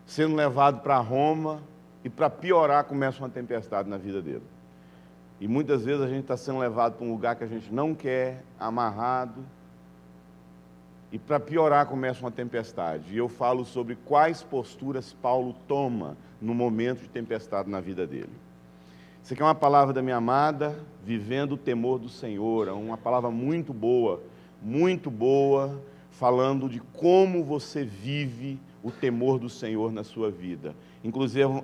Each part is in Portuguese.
sendo levado para Roma, e para piorar começa uma tempestade na vida dele. E muitas vezes a gente está sendo levado para um lugar que a gente não quer, amarrado, e para piorar começa uma tempestade. E eu falo sobre quais posturas Paulo toma no momento de tempestade na vida dele. Isso aqui é uma palavra da minha amada, vivendo o temor do Senhor, uma palavra muito boa, falando de como você vive o temor do Senhor na sua vida. Inclusive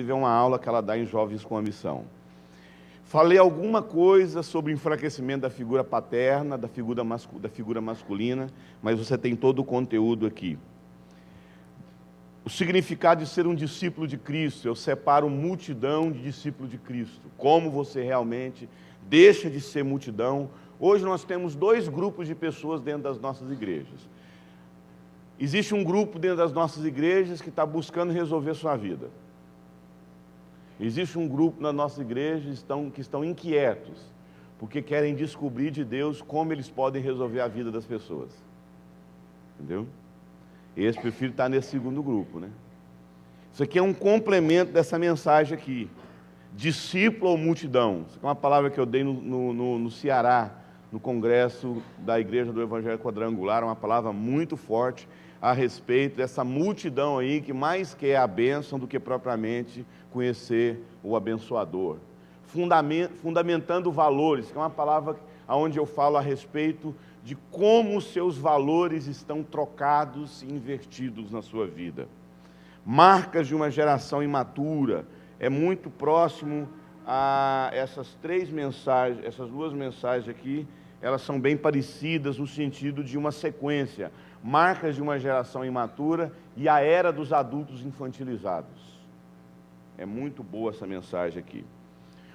é uma aula que ela dá em Jovens com a Missão. Falei alguma coisa sobre o enfraquecimento da figura paterna, da figura masculina, mas você tem todo o conteúdo aqui. O significado de ser um discípulo de Cristo, eu separo multidão de discípulo de Cristo. Como você realmente deixa de ser multidão. Hoje nós temos dois grupos de pessoas dentro das nossas igrejas. Existe um grupo dentro das nossas igrejas que está buscando resolver sua vida. Existe um grupo na nossa igreja que estão inquietos, porque querem descobrir de Deus como eles podem resolver a vida das pessoas. Entendeu? Esse prefiro estar nesse segundo grupo, né? Isso aqui é um complemento dessa mensagem aqui. Discípulo ou multidão? Isso aqui é uma palavra que eu dei no Ceará, no congresso da Igreja do Evangelho Quadrangular, uma palavra muito forte a respeito dessa multidão aí que mais quer a bênção do que propriamente conhecer o abençoador. Fundamentando valores, que é uma palavra onde eu falo a respeito de como os seus valores estão trocados e invertidos na sua vida. Marcas de uma geração imatura, é muito próximo a essas duas mensagens aqui, elas são bem parecidas no sentido de uma sequência. Marcas de uma geração imatura e a era dos adultos infantilizados. É muito boa essa mensagem aqui.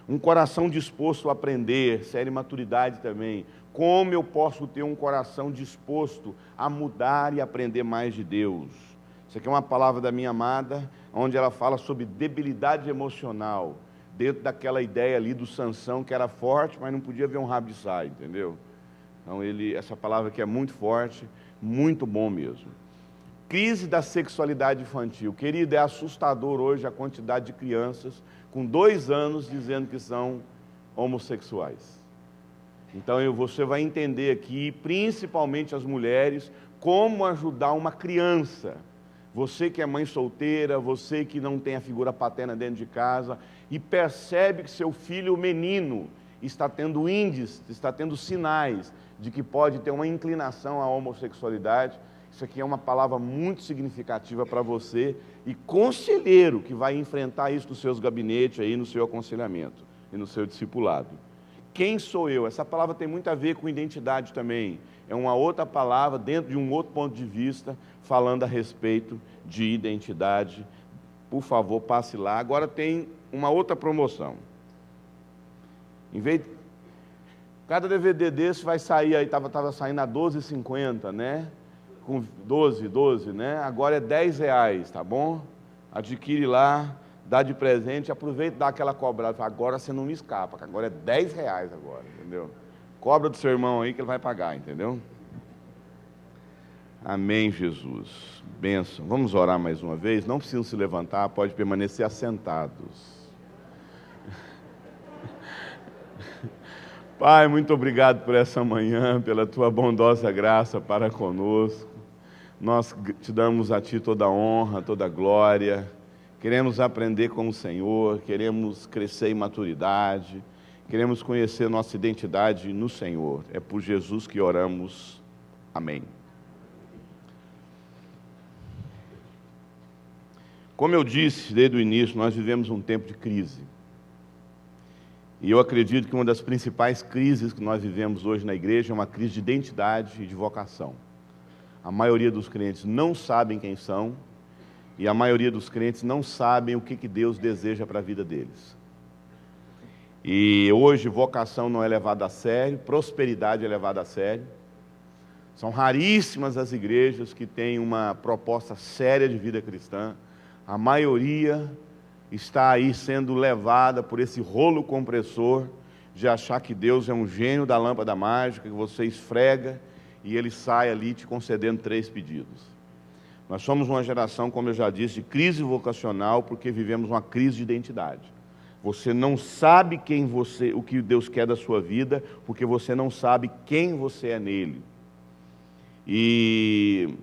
Um coração disposto a aprender, série maturidade também. Como eu posso ter um coração disposto a mudar e aprender mais de Deus? Isso aqui é uma palavra da minha amada, onde ela fala sobre debilidade emocional, dentro daquela ideia ali do Sansão, que era forte, mas não podia ver um rabo de saia, entendeu? Então, essa palavra aqui é muito forte, muito bom mesmo. Crise da sexualidade infantil. Querido, é assustador hoje a quantidade de crianças com 2 anos dizendo que são homossexuais. Então, você vai entender aqui, principalmente as mulheres, como ajudar uma criança. Você que é mãe solteira, você que não tem a figura paterna dentro de casa e percebe que seu filho menino está tendo índices, está tendo sinais de que pode ter uma inclinação à homossexualidade. Isso aqui é uma palavra muito significativa para você e conselheiro que vai enfrentar isso nos seus gabinetes, aí, no seu aconselhamento e no seu discipulado. Quem sou eu? Essa palavra tem muito a ver com identidade também. É uma outra palavra, dentro de um outro ponto de vista, falando a respeito de identidade. Por favor, passe lá. Agora tem uma outra promoção. Em vez de... Cada DVD desse vai sair, aí estava saindo a R$12,50, né? Com 12, né? Agora é R$10, tá bom? Adquire lá, dá de presente, aproveita e dá aquela cobrada. Agora você não me escapa, agora é R$10 agora, entendeu? Cobra do seu irmão aí que ele vai pagar, entendeu? Amém, Jesus. Bênção. Vamos orar mais uma vez? Não precisam se levantar, pode permanecer assentados. Pai, muito obrigado por essa manhã, pela Tua bondosa graça para conosco. Nós te damos a Ti toda a honra, toda a glória. Queremos aprender com o Senhor, queremos crescer em maturidade, queremos conhecer nossa identidade no Senhor. É por Jesus que oramos. Amém. Como eu disse desde o início, nós vivemos um tempo de crise. E eu acredito que uma das principais crises que nós vivemos hoje na igreja é uma crise de identidade e de vocação. A maioria dos crentes não sabem quem são e a maioria dos crentes não sabem o que Deus deseja para a vida deles. E hoje vocação não é levada a sério, prosperidade é levada a sério. São raríssimas as igrejas que têm uma proposta séria de vida cristã. A maioria está aí sendo levada por esse rolo compressor de achar que Deus é um gênio da lâmpada mágica, que você esfrega e ele sai ali te concedendo 3 pedidos. Nós somos uma geração, como eu já disse, de crise vocacional, porque vivemos uma crise de identidade. Você não sabe o que Deus quer da sua vida, porque você não sabe quem você é nele. E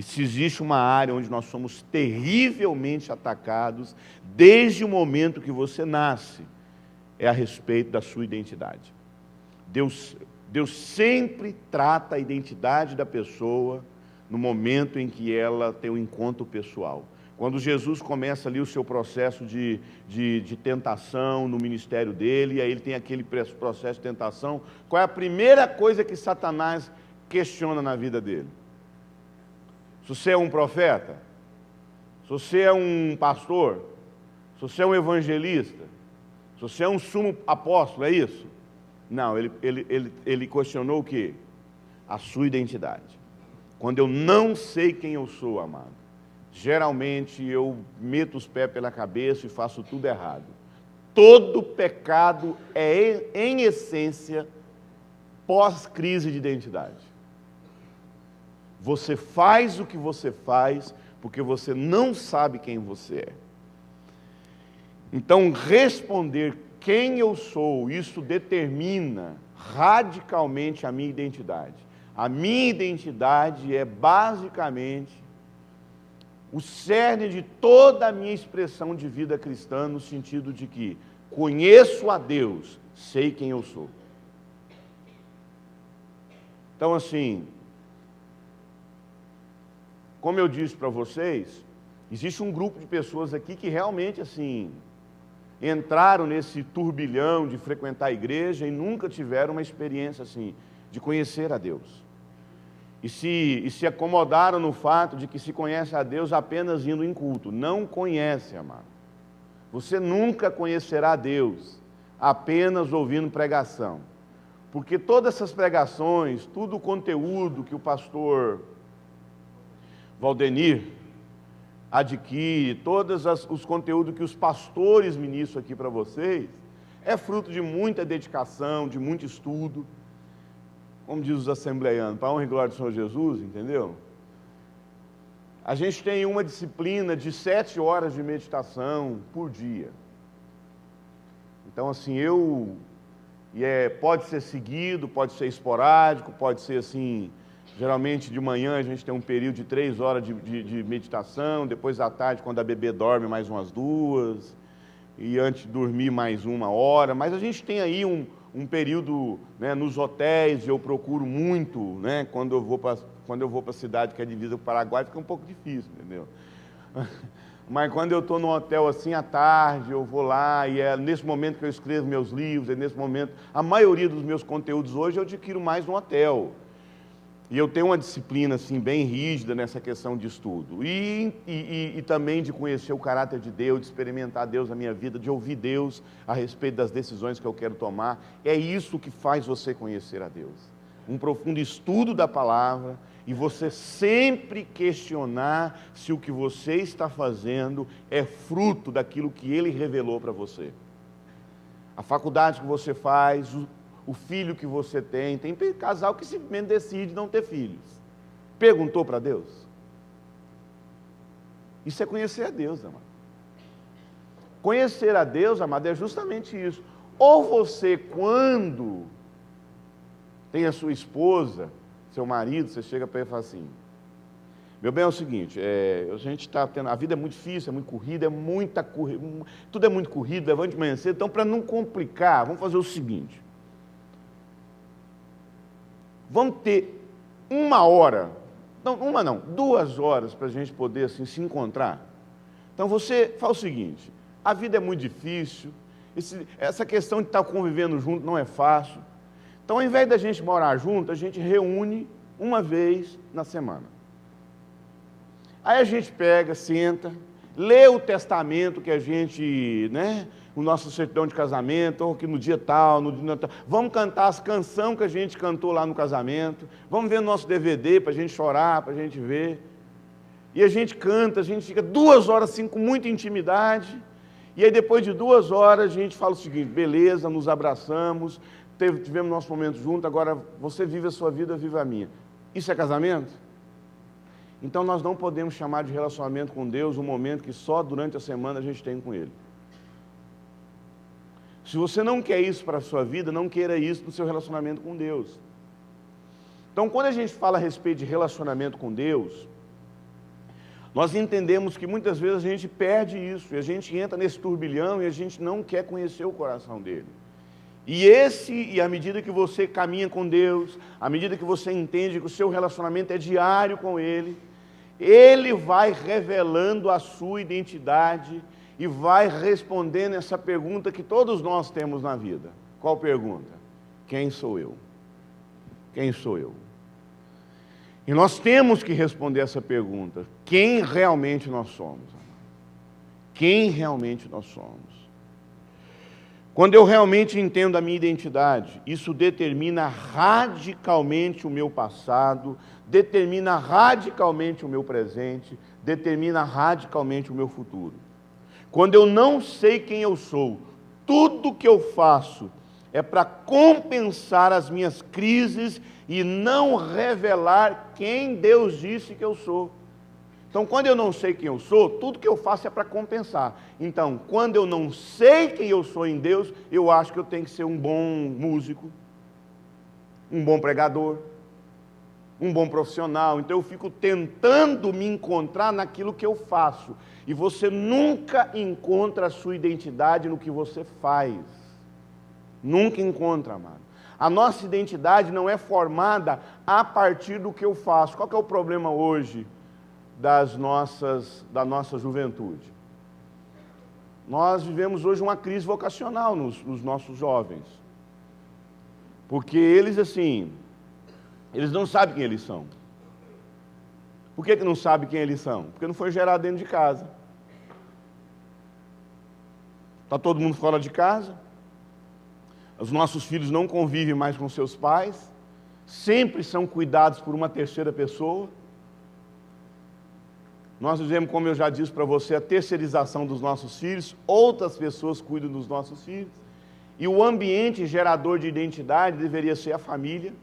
se existe uma área onde nós somos terrivelmente atacados, desde o momento que você nasce, é a respeito da sua identidade. Deus sempre trata a identidade da pessoa no momento em que ela tem um encontro pessoal. Quando Jesus começa ali o seu processo de tentação no ministério dele, e aí ele tem aquele processo de tentação, qual é a primeira coisa que Satanás questiona na vida dele? Se você é um profeta? Se você é um pastor? Se você é um evangelista? Se você é um sumo apóstolo, é isso? Não, ele questionou o quê? A sua identidade. Quando eu não sei quem eu sou, amado, geralmente eu meto os pés pela cabeça e faço tudo errado. Todo pecado é, em essência, pós-crise de identidade. Você faz o que você faz porque você não sabe quem você é. Então, responder quem eu sou, isso determina radicalmente a minha identidade. A minha identidade é basicamente o cerne de toda a minha expressão de vida cristã, no sentido de que conheço a Deus, sei quem eu sou. Então, assim, como eu disse para vocês, existe um grupo de pessoas aqui que realmente, assim, entraram nesse turbilhão de frequentar a igreja e nunca tiveram uma experiência, assim, de conhecer a Deus. E se acomodaram no fato de que se conhece a Deus apenas indo em culto. Não conhece, amado. Você nunca conhecerá a Deus apenas ouvindo pregação. Porque todas essas pregações, todo o conteúdo que o pastor Valdenir adquire, todos os conteúdos que os pastores ministram aqui para vocês, é fruto de muita dedicação, de muito estudo. Como diz os assembleianos, para a honra e glória do Senhor Jesus, entendeu? A gente tem uma disciplina de 7 horas de meditação por dia. Então, assim, pode ser seguido, pode ser esporádico, pode ser assim, geralmente de manhã a gente tem um período de 3 horas de meditação, depois à tarde, quando a bebê dorme, mais umas 2, e antes de dormir mais 1 hora, mas a gente tem aí um período, né, nos hotéis, eu procuro muito, né, quando eu vou para a cidade que é divisa com o Paraguai, fica um pouco difícil, entendeu? Mas quando eu estou no hotel assim à tarde, eu vou lá, e é nesse momento que eu escrevo meus livros, é nesse momento, a maioria dos meus conteúdos hoje eu adquiro mais no hotel. E eu tenho uma disciplina assim, bem rígida nessa questão de estudo. E também de conhecer o caráter de Deus, de experimentar Deus na minha vida, de ouvir Deus a respeito das decisões que eu quero tomar. É isso que faz você conhecer a Deus. Um profundo estudo da palavra e você sempre questionar se o que você está fazendo é fruto daquilo que Ele revelou para você. A faculdade que você faz, o filho que você tem casal que simplesmente decide não ter filhos. Perguntou para Deus? Isso é conhecer a Deus, amado. Conhecer a Deus, amado, é justamente isso. Ou você, quando tem a sua esposa, seu marido, você chega para ele e fala assim: meu bem, é o seguinte, a gente está tendo, a vida é muito difícil, é muito corrida, tudo é muito corrido, levante de manhã cedo, então para não complicar, vamos fazer o seguinte. Vamos ter 1 hora, não, 2 horas para a gente poder assim, se encontrar. Então você fala o seguinte: a vida é muito difícil, essa questão de estar convivendo junto não é fácil. Então, ao invés da gente morar junto, a gente reúne uma vez na semana. Aí a gente pega, senta, lê o testamento que a gente, né, o nosso certidão de casamento, ou que no dia tal, vamos cantar as canções que a gente cantou lá no casamento, vamos ver o nosso DVD para a gente chorar, para a gente ver. E a gente canta, a gente fica 2 horas assim com muita intimidade, e aí depois de 2 horas a gente fala o seguinte: beleza, nos abraçamos, tivemos nosso momento junto, agora você vive a sua vida, eu vivo a minha. Isso é casamento? Então nós não podemos chamar de relacionamento com Deus um momento que só durante a semana a gente tem com Ele. Se você não quer isso para a sua vida, não queira isso no seu relacionamento com Deus. Então, quando a gente fala a respeito de relacionamento com Deus, nós entendemos que muitas vezes a gente perde isso, e a gente entra nesse turbilhão e a gente não quer conhecer o coração dele. E à medida que você caminha com Deus, à medida que você entende que o seu relacionamento é diário com Ele, Ele vai revelando a sua identidade e vai respondendo essa pergunta que todos nós temos na vida. Qual pergunta? Quem sou eu? Quem sou eu? E nós temos que responder essa pergunta. Quem realmente nós somos? Quem realmente nós somos? Quando eu realmente entendo a minha identidade, isso determina radicalmente o meu passado, determina radicalmente o meu presente, determina radicalmente o meu futuro. Quando eu não sei quem eu sou, tudo que eu faço é para compensar as minhas crises e não revelar quem Deus disse que eu sou. Então, quando eu não sei quem eu sou, tudo que eu faço é para compensar. Então, quando eu não sei quem eu sou em Deus, eu acho que eu tenho que ser um bom músico, um bom pregador, um bom profissional. Então, eu fico tentando me encontrar naquilo que eu faço. E você nunca encontra a sua identidade no que você faz. Nunca encontra, amado. A nossa identidade não é formada a partir do que eu faço. Qual que é o problema hoje da nossa juventude? Nós vivemos hoje uma crise vocacional nos nossos jovens. Porque eles não sabem quem eles são. Por que não sabem quem eles são? Porque não foi gerado dentro de casa. Está todo mundo fora de casa. Os nossos filhos não convivem mais com seus pais. Sempre são cuidados por uma terceira pessoa. Nós vivemos, como eu já disse para você, a terceirização dos nossos filhos. Outras pessoas cuidam dos nossos filhos. E o ambiente gerador de identidade deveria ser a família.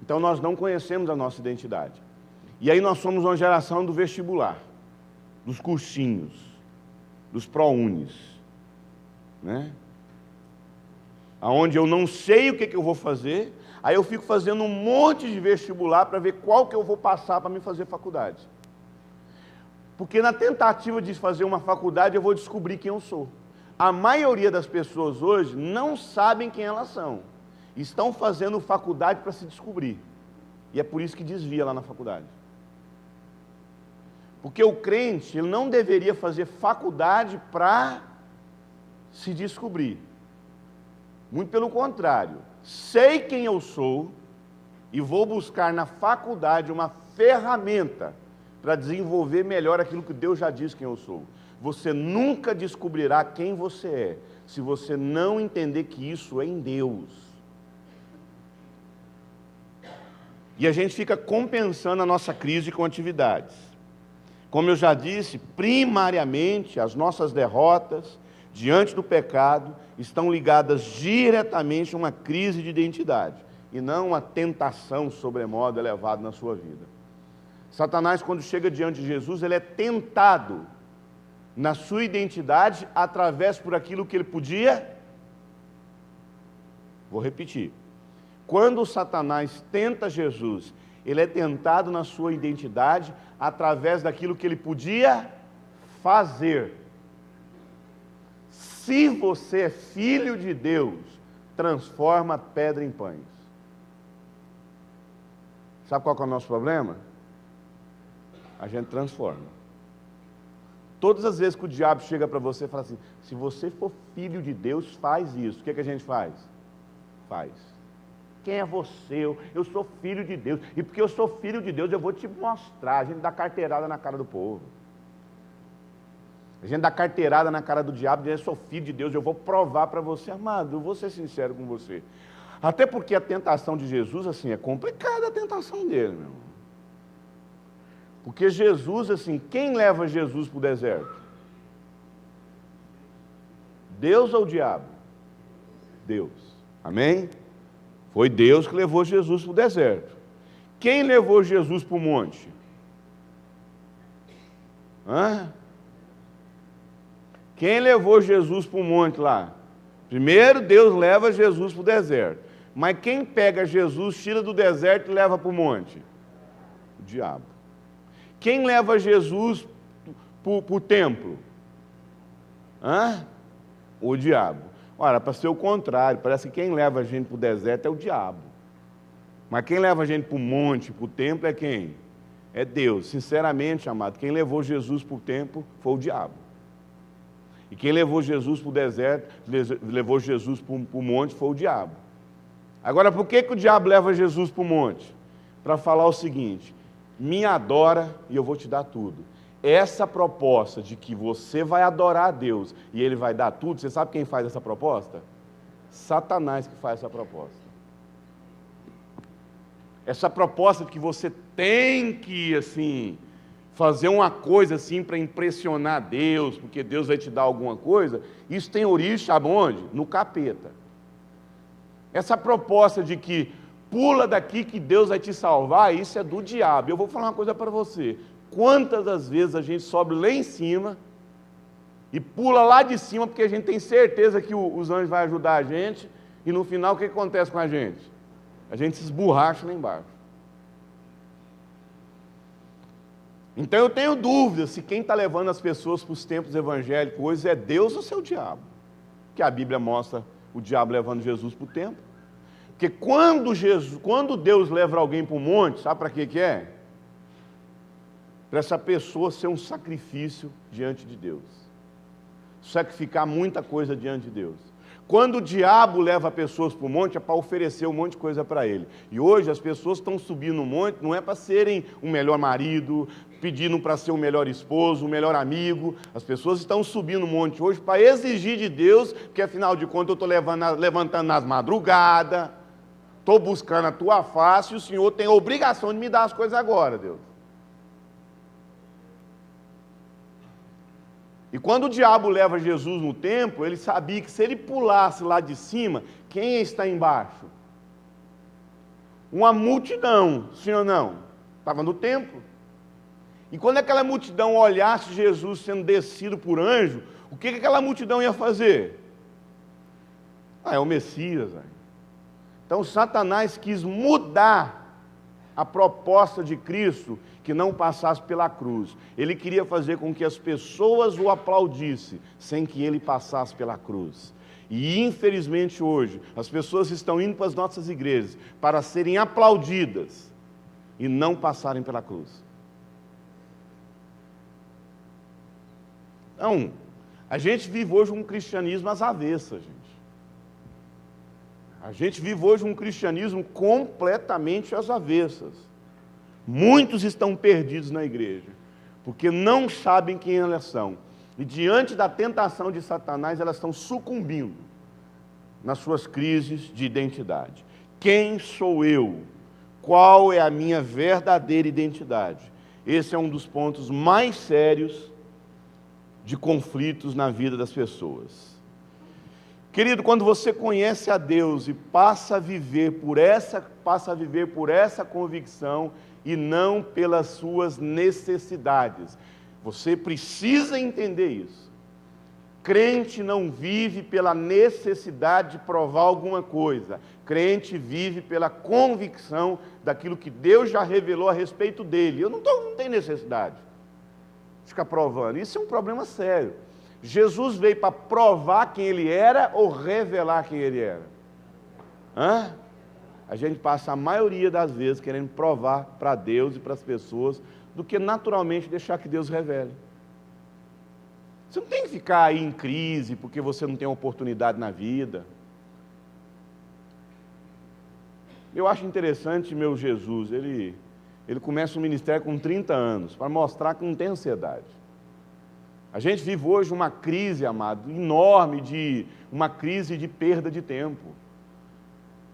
Então nós não conhecemos a nossa identidade. E aí nós somos uma geração do vestibular, dos cursinhos, dos ProUnis, né? Onde eu não sei o que eu vou fazer, aí eu fico fazendo um monte de vestibular para ver qual que eu vou passar para me fazer faculdade. Porque na tentativa de fazer uma faculdade eu vou descobrir quem eu sou. A maioria das pessoas hoje não sabem quem elas são. Estão fazendo faculdade para se descobrir. E é por isso que desvia lá na faculdade. Porque o crente, ele não deveria fazer faculdade para se descobrir. Muito pelo contrário. Sei quem eu sou e vou buscar na faculdade uma ferramenta para desenvolver melhor aquilo que Deus já disse quem eu sou. Você nunca descobrirá quem você é se você não entender que isso é em Deus. E a gente fica compensando a nossa crise com atividades. Como eu já disse, primariamente as nossas derrotas diante do pecado estão ligadas diretamente a uma crise de identidade e não uma tentação sobremodo elevada na sua vida. Satanás, quando chega diante de Jesus, ele é tentado na sua identidade através por aquilo que ele podia. Vou repetir. Quando Satanás tenta Jesus, ele é tentado na sua identidade através daquilo que ele podia fazer. Se você é filho de Deus, transforma pedra em pães. Sabe qual que é o nosso problema? A gente transforma. Todas as vezes que o diabo chega para você e fala assim, se você for filho de Deus, faz isso. O que a gente faz? Faz. Quem é você? Eu sou filho de Deus. E porque eu sou filho de Deus, eu vou te mostrar. A gente dá carteirada na cara do povo. A gente dá carteirada na cara do diabo, dizendo, eu sou filho de Deus, eu vou provar para você. Amado, eu vou ser sincero com você. Até porque a tentação de Jesus, assim, é complicada a tentação dele, meu. Porque Jesus, assim, quem leva Jesus para o deserto? Deus ou o diabo? Deus. Amém? Foi Deus que levou Jesus para o deserto. Quem levou Jesus para o monte? Hã? Quem levou Jesus para o monte lá? Primeiro Deus leva Jesus para o deserto. Mas quem pega Jesus, tira do deserto e leva para o monte? O diabo. Quem leva Jesus para o templo? Hã? O diabo. Ora, para ser o contrário, parece que quem leva a gente para o deserto é o diabo. Mas quem leva a gente para o monte, para o templo é quem? É Deus. Sinceramente, amado, quem levou Jesus para o templo foi o diabo. E quem levou Jesus para o deserto, levou Jesus para o monte, foi o diabo. Agora, por que o diabo leva Jesus para o monte? Para falar o seguinte: me adora e eu vou te dar tudo. Essa proposta de que você vai adorar a Deus e Ele vai dar tudo, você sabe quem faz essa proposta? Satanás que faz essa proposta. Essa proposta de que você tem que, assim, fazer uma coisa assim para impressionar Deus, porque Deus vai te dar alguma coisa, isso tem origem, sabe onde? No capeta. Essa proposta de que pula daqui que Deus vai te salvar, isso é do diabo. Eu vou falar uma coisa para você. Quantas das vezes a gente sobe lá em cima e pula lá de cima porque a gente tem certeza que os anjos vão ajudar a gente e no final o que acontece com a gente? A gente se esborracha lá embaixo. Então eu tenho dúvida se quem está levando as pessoas para os templos evangélicos hoje é Deus ou se é o diabo. Que a Bíblia mostra o diabo levando Jesus para o templo. Porque quando Deus leva alguém para o monte, sabe para que é? Para essa pessoa ser um sacrifício diante de Deus. Sacrificar muita coisa diante de Deus. Quando o diabo leva pessoas para o monte, é para oferecer um monte de coisa para ele. E hoje as pessoas estão subindo no monte, não é para serem um melhor marido, pedindo para ser um melhor esposo, um melhor amigo. As pessoas estão subindo no monte hoje para exigir de Deus, porque afinal de contas eu estou levantando nas madrugadas, estou buscando a tua face e o Senhor tem a obrigação de me dar as coisas agora, Deus. E quando o diabo leva Jesus no templo, ele sabia que se ele pulasse lá de cima, quem está embaixo? Uma multidão, sim ou não? Estava no templo. E quando aquela multidão olhasse Jesus sendo descido por anjo, o que aquela multidão ia fazer? É o Messias. Então Satanás quis mudar a proposta de Cristo, que não passasse pela cruz. Ele queria fazer com que as pessoas o aplaudissem, sem que ele passasse pela cruz. E infelizmente hoje, as pessoas estão indo para as nossas igrejas para serem aplaudidas e não passarem pela cruz. Então, a gente vive hoje um cristianismo às avessas, gente. A gente vive hoje um cristianismo completamente às avessas. Muitos estão perdidos na igreja, porque não sabem quem elas são. E diante da tentação de Satanás, elas estão sucumbindo nas suas crises de identidade. Quem sou eu? Qual é a minha verdadeira identidade? Esse é um dos pontos mais sérios de conflitos na vida das pessoas. Querido, quando você conhece a Deus e passa a viver por essa convicção e não pelas suas necessidades, você precisa entender isso. Crente não vive pela necessidade de provar alguma coisa. Crente vive pela convicção daquilo que Deus já revelou a respeito dele. Eu não tenho necessidade de ficar provando. Isso é um problema sério. Jesus veio para provar quem ele era ou revelar quem ele era? Hã? A gente passa a maioria das vezes querendo provar para Deus e para as pessoas do que naturalmente deixar que Deus revele. Você não tem que ficar aí em crise porque você não tem oportunidade na vida. Eu acho interessante meu Jesus, ele começa o ministério com 30 anos, para mostrar que não tem ansiedade. A gente vive hoje uma crise, amado, enorme, uma crise de perda de tempo.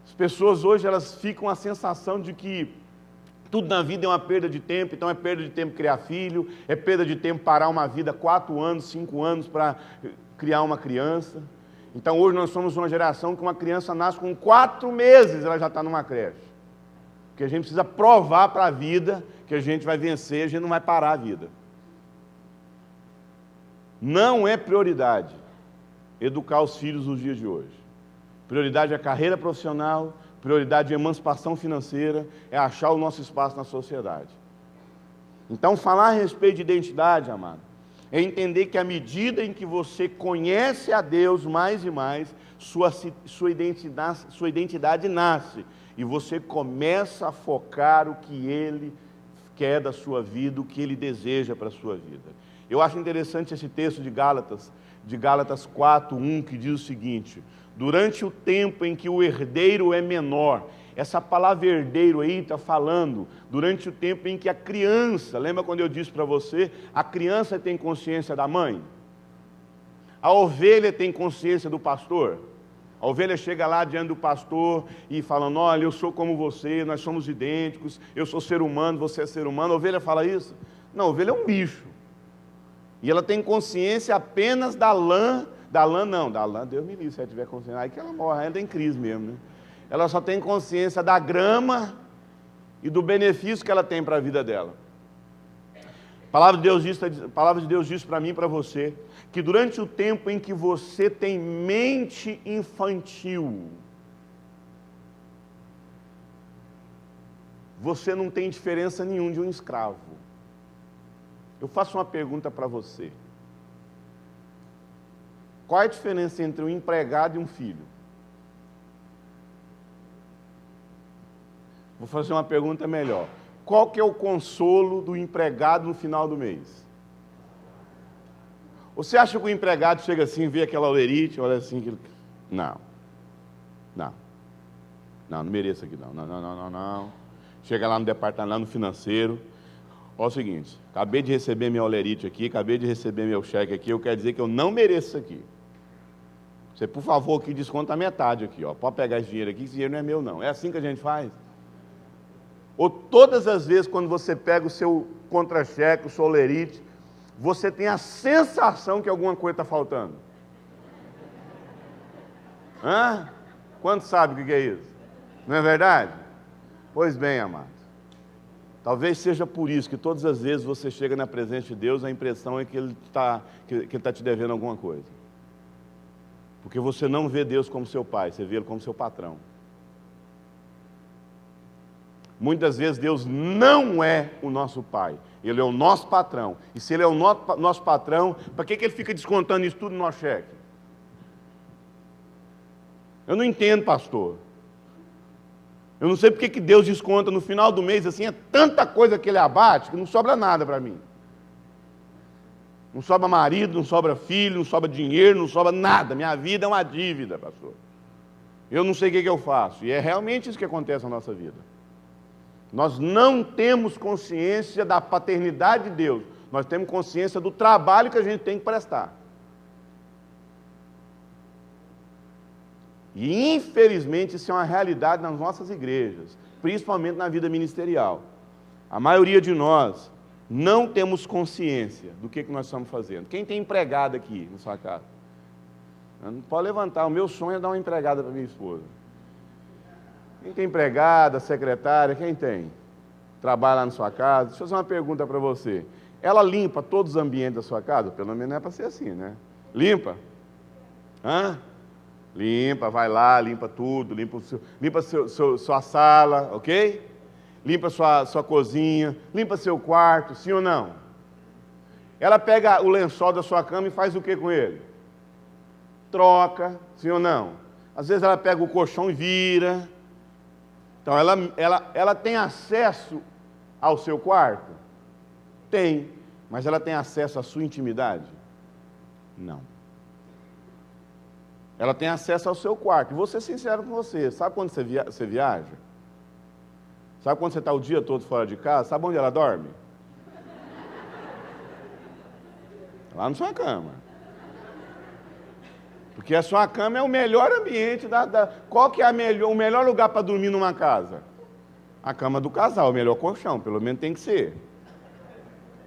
As pessoas hoje, elas ficam com a sensação de que tudo na vida é uma perda de tempo, então é perda de tempo criar filho, é perda de tempo parar uma vida 4 anos, 5 anos para criar uma criança. Então hoje nós somos uma geração que uma criança nasce com 4 meses, ela já está numa creche. Porque a gente precisa provar para a vida que a gente vai vencer, a gente não vai parar a vida. Não é prioridade educar os filhos nos dias de hoje. Prioridade é a carreira profissional, prioridade é a emancipação financeira, é achar o nosso espaço na sociedade. Então, falar a respeito de identidade, amado, é entender que à medida em que você conhece a Deus mais e mais, sua identidade nasce, e você começa a focar o que Ele quer da sua vida, o que Ele deseja para a sua vida. Eu acho interessante esse texto de Gálatas 4:1, que diz o seguinte: durante o tempo em que o herdeiro é menor, essa palavra herdeiro aí está falando durante o tempo em que a criança, lembra quando eu disse para você, a criança tem consciência da mãe? A ovelha tem consciência do pastor? A ovelha chega lá diante do pastor e falando, olha, eu sou como você, nós somos idênticos, eu sou ser humano, você é ser humano. A ovelha fala isso? Não, a ovelha é um bicho. E ela tem consciência apenas da lã, Deus me livre, se ela tiver consciência, aí que ela morre, ela entra em crise mesmo, né? Ela só tem consciência da grama e do benefício que ela tem para a vida dela. A palavra de Deus diz para mim e para você, que durante o tempo em que você tem mente infantil, você não tem diferença nenhuma de um escravo. Eu faço uma pergunta para você. Qual é a diferença entre um empregado e um filho? Vou fazer uma pergunta melhor. Qual que é o consolo do empregado no final do mês? Você acha que o empregado chega assim, vê aquela olerite, olha assim, não mereço aqui não. Chega lá no departamento, lá no financeiro, olha o seguinte, acabei de receber minha olerite aqui, acabei de receber meu cheque aqui, eu quero dizer que eu não mereço isso aqui. Você, por favor, aqui desconta a metade aqui, ó. Pode pegar esse dinheiro aqui, esse dinheiro não é meu não. É assim que a gente faz? Ou todas as vezes quando você pega o seu contra-cheque, o seu olerite, você tem a sensação que alguma coisa está faltando? Hã? Quantos sabem o que é isso? Não é verdade? Pois bem, amados. Talvez seja por isso que todas as vezes você chega na presença de Deus, a impressão é que Ele está te devendo alguma coisa. Porque você não vê Deus como seu pai, você vê Ele como seu patrão. Muitas vezes Deus não é o nosso pai, Ele é o nosso patrão. E se Ele é o nosso patrão, para que Ele fica descontando isso tudo no nosso cheque? Eu não entendo, pastor. Eu não sei porque que Deus desconta no final do mês, assim, é tanta coisa que Ele abate, que não sobra nada para mim. Não sobra marido, não sobra filho, não sobra dinheiro, não sobra nada. Minha vida é uma dívida, pastor. Eu não sei o que eu faço. E é realmente isso que acontece na nossa vida. Nós não temos consciência da paternidade de Deus. Nós temos consciência do trabalho que a gente tem que prestar. E, infelizmente, isso é uma realidade nas nossas igrejas, principalmente na vida ministerial. A maioria de nós não temos consciência do que nós estamos fazendo. Quem tem empregada aqui na sua casa? Não pode levantar. O meu sonho é dar uma empregada para minha esposa. Quem tem empregada, secretária, quem tem? Trabalha lá na sua casa. Deixa eu fazer uma pergunta para você. Ela limpa todos os ambientes da sua casa? Pelo menos não é para ser assim, né? Limpa? Hã? Limpa, vai lá, limpa tudo, limpa sua sala, ok? Limpa sua cozinha, limpa seu quarto, sim ou não? Ela pega o lençol da sua cama e faz o que com ele? Troca, sim ou não? Às vezes ela pega o colchão e vira. Então ela tem acesso ao seu quarto? Tem, mas ela tem acesso à sua intimidade? Não. Ela tem acesso ao seu quarto. Vou ser sincero com você. Sabe quando você viaja? Sabe quando você está o dia todo fora de casa? Sabe onde ela dorme? Lá na sua cama. Porque a sua cama é o melhor ambiente Qual que é o melhor lugar para dormir numa casa? A cama do casal, o melhor colchão, pelo menos tem que ser.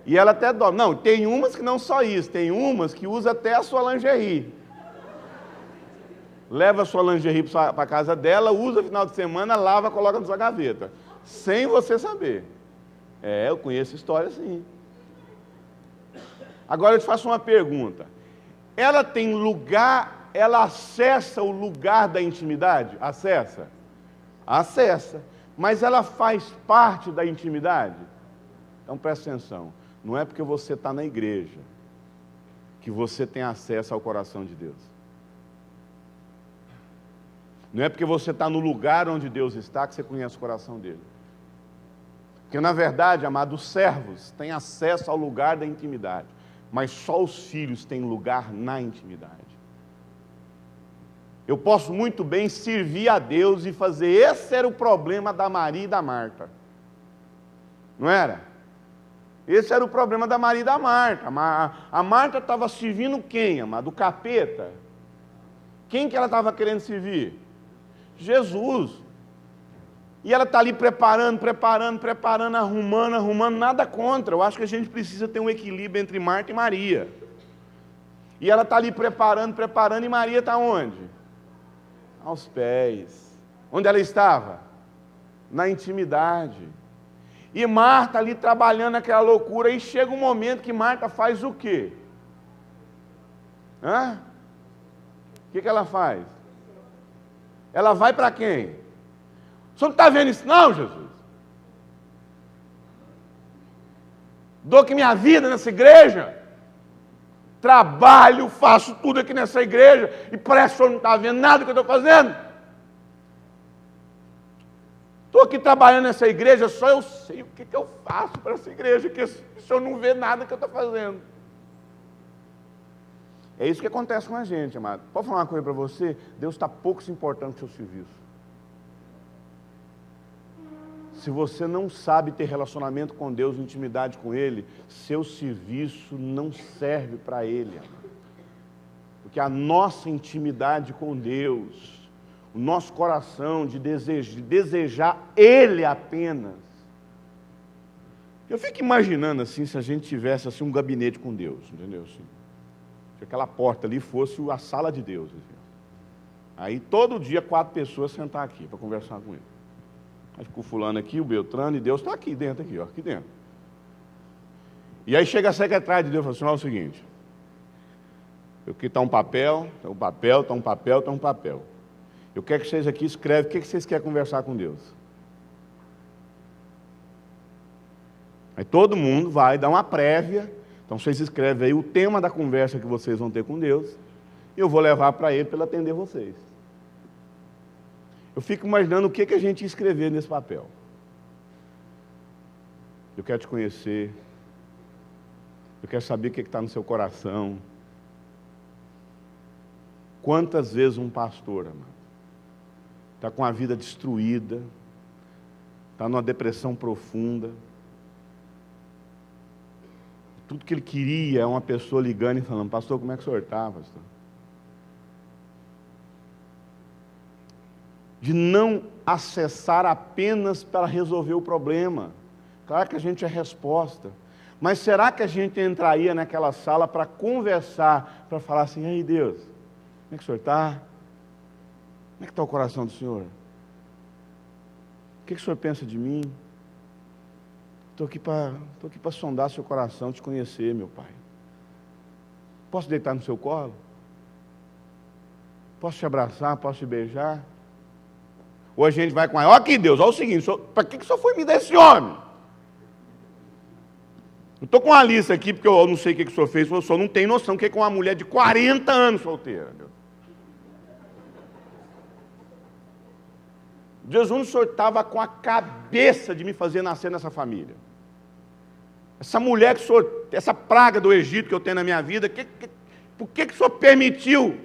E ela até dorme. Não, tem umas que não só isso, tem umas que usa até a sua lingerie. Leva a sua lingerie para a casa dela, usa no final de semana, lava, coloca na sua gaveta. Sem você saber. Eu conheço história assim. Agora eu te faço uma pergunta. Ela tem lugar, ela acessa o lugar da intimidade? Acessa? Acessa. Mas ela faz parte da intimidade? Então presta atenção. Não é porque você está na igreja que você tem acesso ao coração de Deus. Não é porque você está no lugar onde Deus está que você conhece o coração dele. Porque, na verdade, amados, os servos têm acesso ao lugar da intimidade, mas só os filhos têm lugar na intimidade. Eu posso muito bem servir a Deus e fazer. Esse era o problema da Maria e da Marta. Não era? Esse era o problema da Maria e da Marta. A Marta estava servindo quem, amado? O capeta. Quem que ela estava querendo servir? Jesus. E ela está ali preparando, arrumando, nada contra. Eu acho que a gente precisa ter um equilíbrio entre Marta e Maria. E ela está ali preparando, e Maria está onde? Aos pés. Onde ela estava? Na intimidade. E Marta ali trabalhando aquela loucura, e chega um momento que Marta faz o quê? O que ela faz? Ela vai para quem? O senhor não está vendo isso não, Jesus? Dou que minha vida nessa igreja, trabalho, faço tudo aqui nessa igreja, e parece que o senhor não está vendo nada que eu estou fazendo. Estou aqui trabalhando nessa igreja, só eu sei o que eu faço para essa igreja, que o senhor não vê nada que eu estou fazendo. É isso que acontece com a gente, amado. Posso falar uma coisa para você? Deus está pouco se importando com o seu serviço. Se você não sabe ter relacionamento com Deus, intimidade com Ele, seu serviço não serve para Ele, amado. Porque a nossa intimidade com Deus, o nosso coração de desejar Ele apenas. Eu fico imaginando assim, se a gente tivesse assim, um gabinete com Deus, entendeu? Assim, se aquela porta ali fosse a sala de Deus. Assim. Aí todo dia 4 pessoas sentar aqui para conversar com Ele. Aí ficou fulano aqui, o Beltrano, e Deus está aqui dentro, aqui dentro. E aí chega a secretária de Deus e fala assim, olha o seguinte, aqui está um papel, está um papel, está um papel, está um papel. Eu quero que vocês aqui escrevem o que vocês querem conversar com Deus. Aí todo mundo vai dar uma prévia, então vocês escrevem aí o tema da conversa que vocês vão ter com Deus, e eu vou levar para Ele para Ele atender vocês. Eu fico imaginando o que a gente ia escrever nesse papel. Eu quero te conhecer. Eu quero saber o que está no seu coração. Quantas vezes um pastor, amado, está com a vida destruída, está numa depressão profunda. Tudo que ele queria é uma pessoa ligando e falando, pastor, como é que o senhor está, pastor? De não acessar apenas para resolver o problema. Claro que a gente é resposta. Mas será que a gente entraria naquela sala para conversar, para falar assim, ei Deus, como é que o senhor está? Como é que está o coração do senhor? O que o senhor pensa de mim? Estou aqui para sondar seu coração, te conhecer, meu Pai. Posso deitar no seu colo? Posso te abraçar? Posso te beijar? Ou a gente vai com a... Olha aqui, Deus, olha o seguinte, para que o senhor foi me dar esse homem? Eu estou com uma lista aqui, porque eu não sei o que o senhor fez, o senhor não tem noção o que é uma mulher de 40 anos solteira. Deus. Jesus, o senhor estava com a cabeça de me fazer nascer nessa família. Essa mulher que o senhor, essa praga do Egito que eu tenho na minha vida, por que o senhor permitiu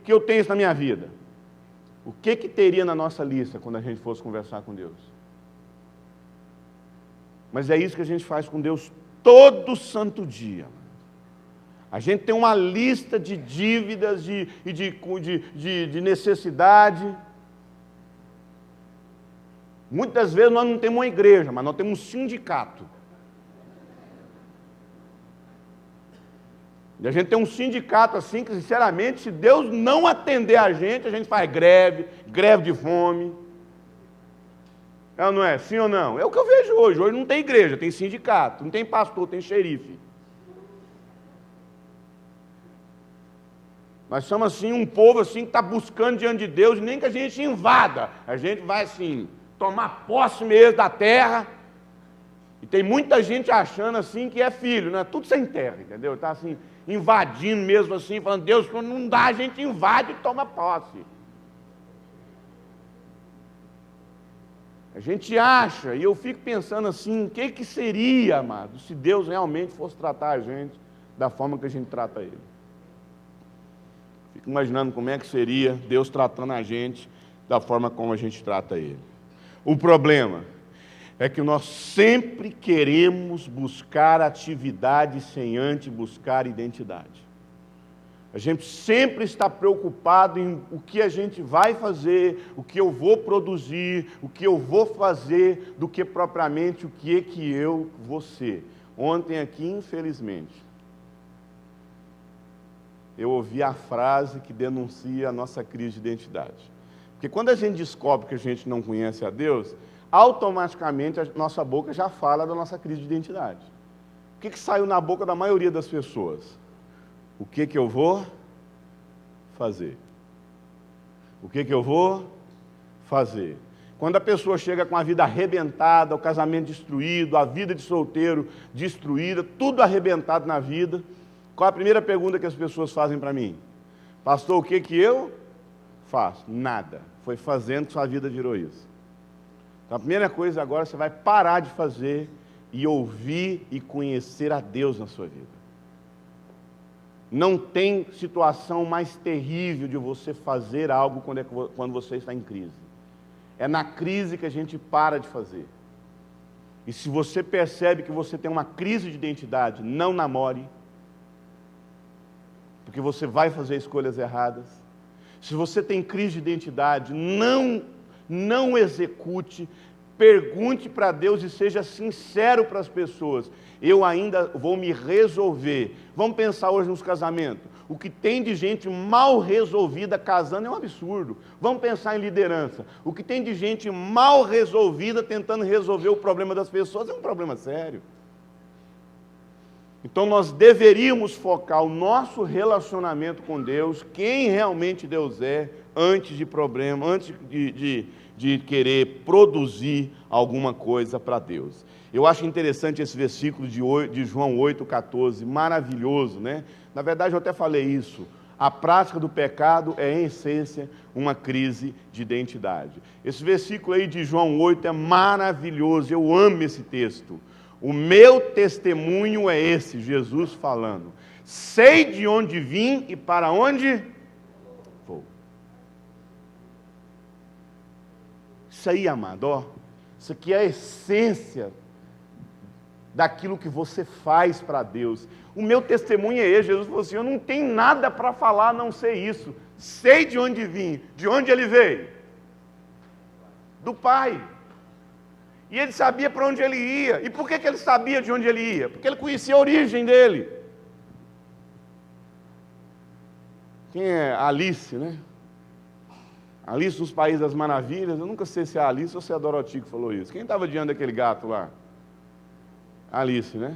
que eu tenha isso na minha vida? O que teria na nossa lista quando a gente fosse conversar com Deus? Mas é isso que a gente faz com Deus todo santo dia. A gente tem uma lista de dívidas, de necessidade. Muitas vezes nós não temos uma igreja, mas nós temos um sindicato. E a gente tem um sindicato assim que, sinceramente, se Deus não atender a gente faz greve de fome. É ou não é? Sim ou não? É o que eu vejo hoje. Hoje não tem igreja, tem sindicato. Não tem pastor, tem xerife. Nós somos assim um povo assim que está buscando diante de Deus, nem que a gente invada. A gente vai assim, tomar posse mesmo da terra. E tem muita gente achando assim que é filho, né? Tudo sem terra, entendeu? Está assim, invadindo mesmo assim, falando, Deus, quando não dá, a gente invade e toma posse. A gente acha, e eu fico pensando assim, o que seria, amado, se Deus realmente fosse tratar a gente da forma que a gente trata Ele. Fico imaginando como é que seria Deus tratando a gente da forma como a gente trata Ele. O problema é que nós sempre queremos buscar atividade sem antes buscar identidade. A gente sempre está preocupado em o que a gente vai fazer, o que eu vou produzir, o que eu vou fazer, do que propriamente o que eu vou ser. Ontem aqui, infelizmente, eu ouvi a frase que denuncia a nossa crise de identidade. Porque quando a gente descobre que a gente não conhece a Deus, automaticamente a nossa boca já fala da nossa crise de identidade. O que saiu na boca da maioria das pessoas? O que eu vou fazer? O que eu vou fazer? Quando a pessoa chega com a vida arrebentada, o casamento destruído, a vida de solteiro destruída, tudo arrebentado na vida, qual a primeira pergunta que as pessoas fazem para mim? Pastor, o que eu faço? Nada. Foi fazendo que sua vida virou isso. Então a primeira coisa agora, você vai parar de fazer e ouvir e conhecer a Deus na sua vida. Não tem situação mais terrível de você fazer algo quando você está em crise. É na crise que a gente para de fazer. E se você percebe que você tem uma crise de identidade, não namore, porque você vai fazer escolhas erradas. Se você tem crise de identidade, não execute. Pergunte para Deus e seja sincero para as pessoas. Eu ainda vou me resolver. Vamos pensar hoje nos casamentos. O que tem de gente mal resolvida casando é um absurdo. Vamos pensar em liderança. O que tem de gente mal resolvida tentando resolver o problema das pessoas é um problema sério. Então nós deveríamos focar o nosso relacionamento com Deus, quem realmente Deus é, antes de problema, antes de querer produzir alguma coisa para Deus. Eu acho interessante esse versículo de João 8,14, maravilhoso, né? Na verdade, eu até falei isso. A prática do pecado é, em essência, uma crise de identidade. Esse versículo aí de João 8 é maravilhoso, eu amo esse texto. O meu testemunho é esse, Jesus falando. Sei de onde vim e para onde vou. Isso aí, amado, ó, isso aqui é a essência daquilo que você faz para Deus. O meu testemunho é esse. Jesus falou assim, eu não tenho nada para falar a não ser isso. Sei de onde vim. De onde ele veio? Do Pai. E ele sabia para onde ele ia. E por que ele sabia de onde ele ia? Porque ele conhecia a origem dele. Quem é Alice, né? Alice dos Países das Maravilhas. Eu nunca sei se é a Alice ou se é a Dorothy que falou isso. Quem estava diante daquele gato lá? Alice, né?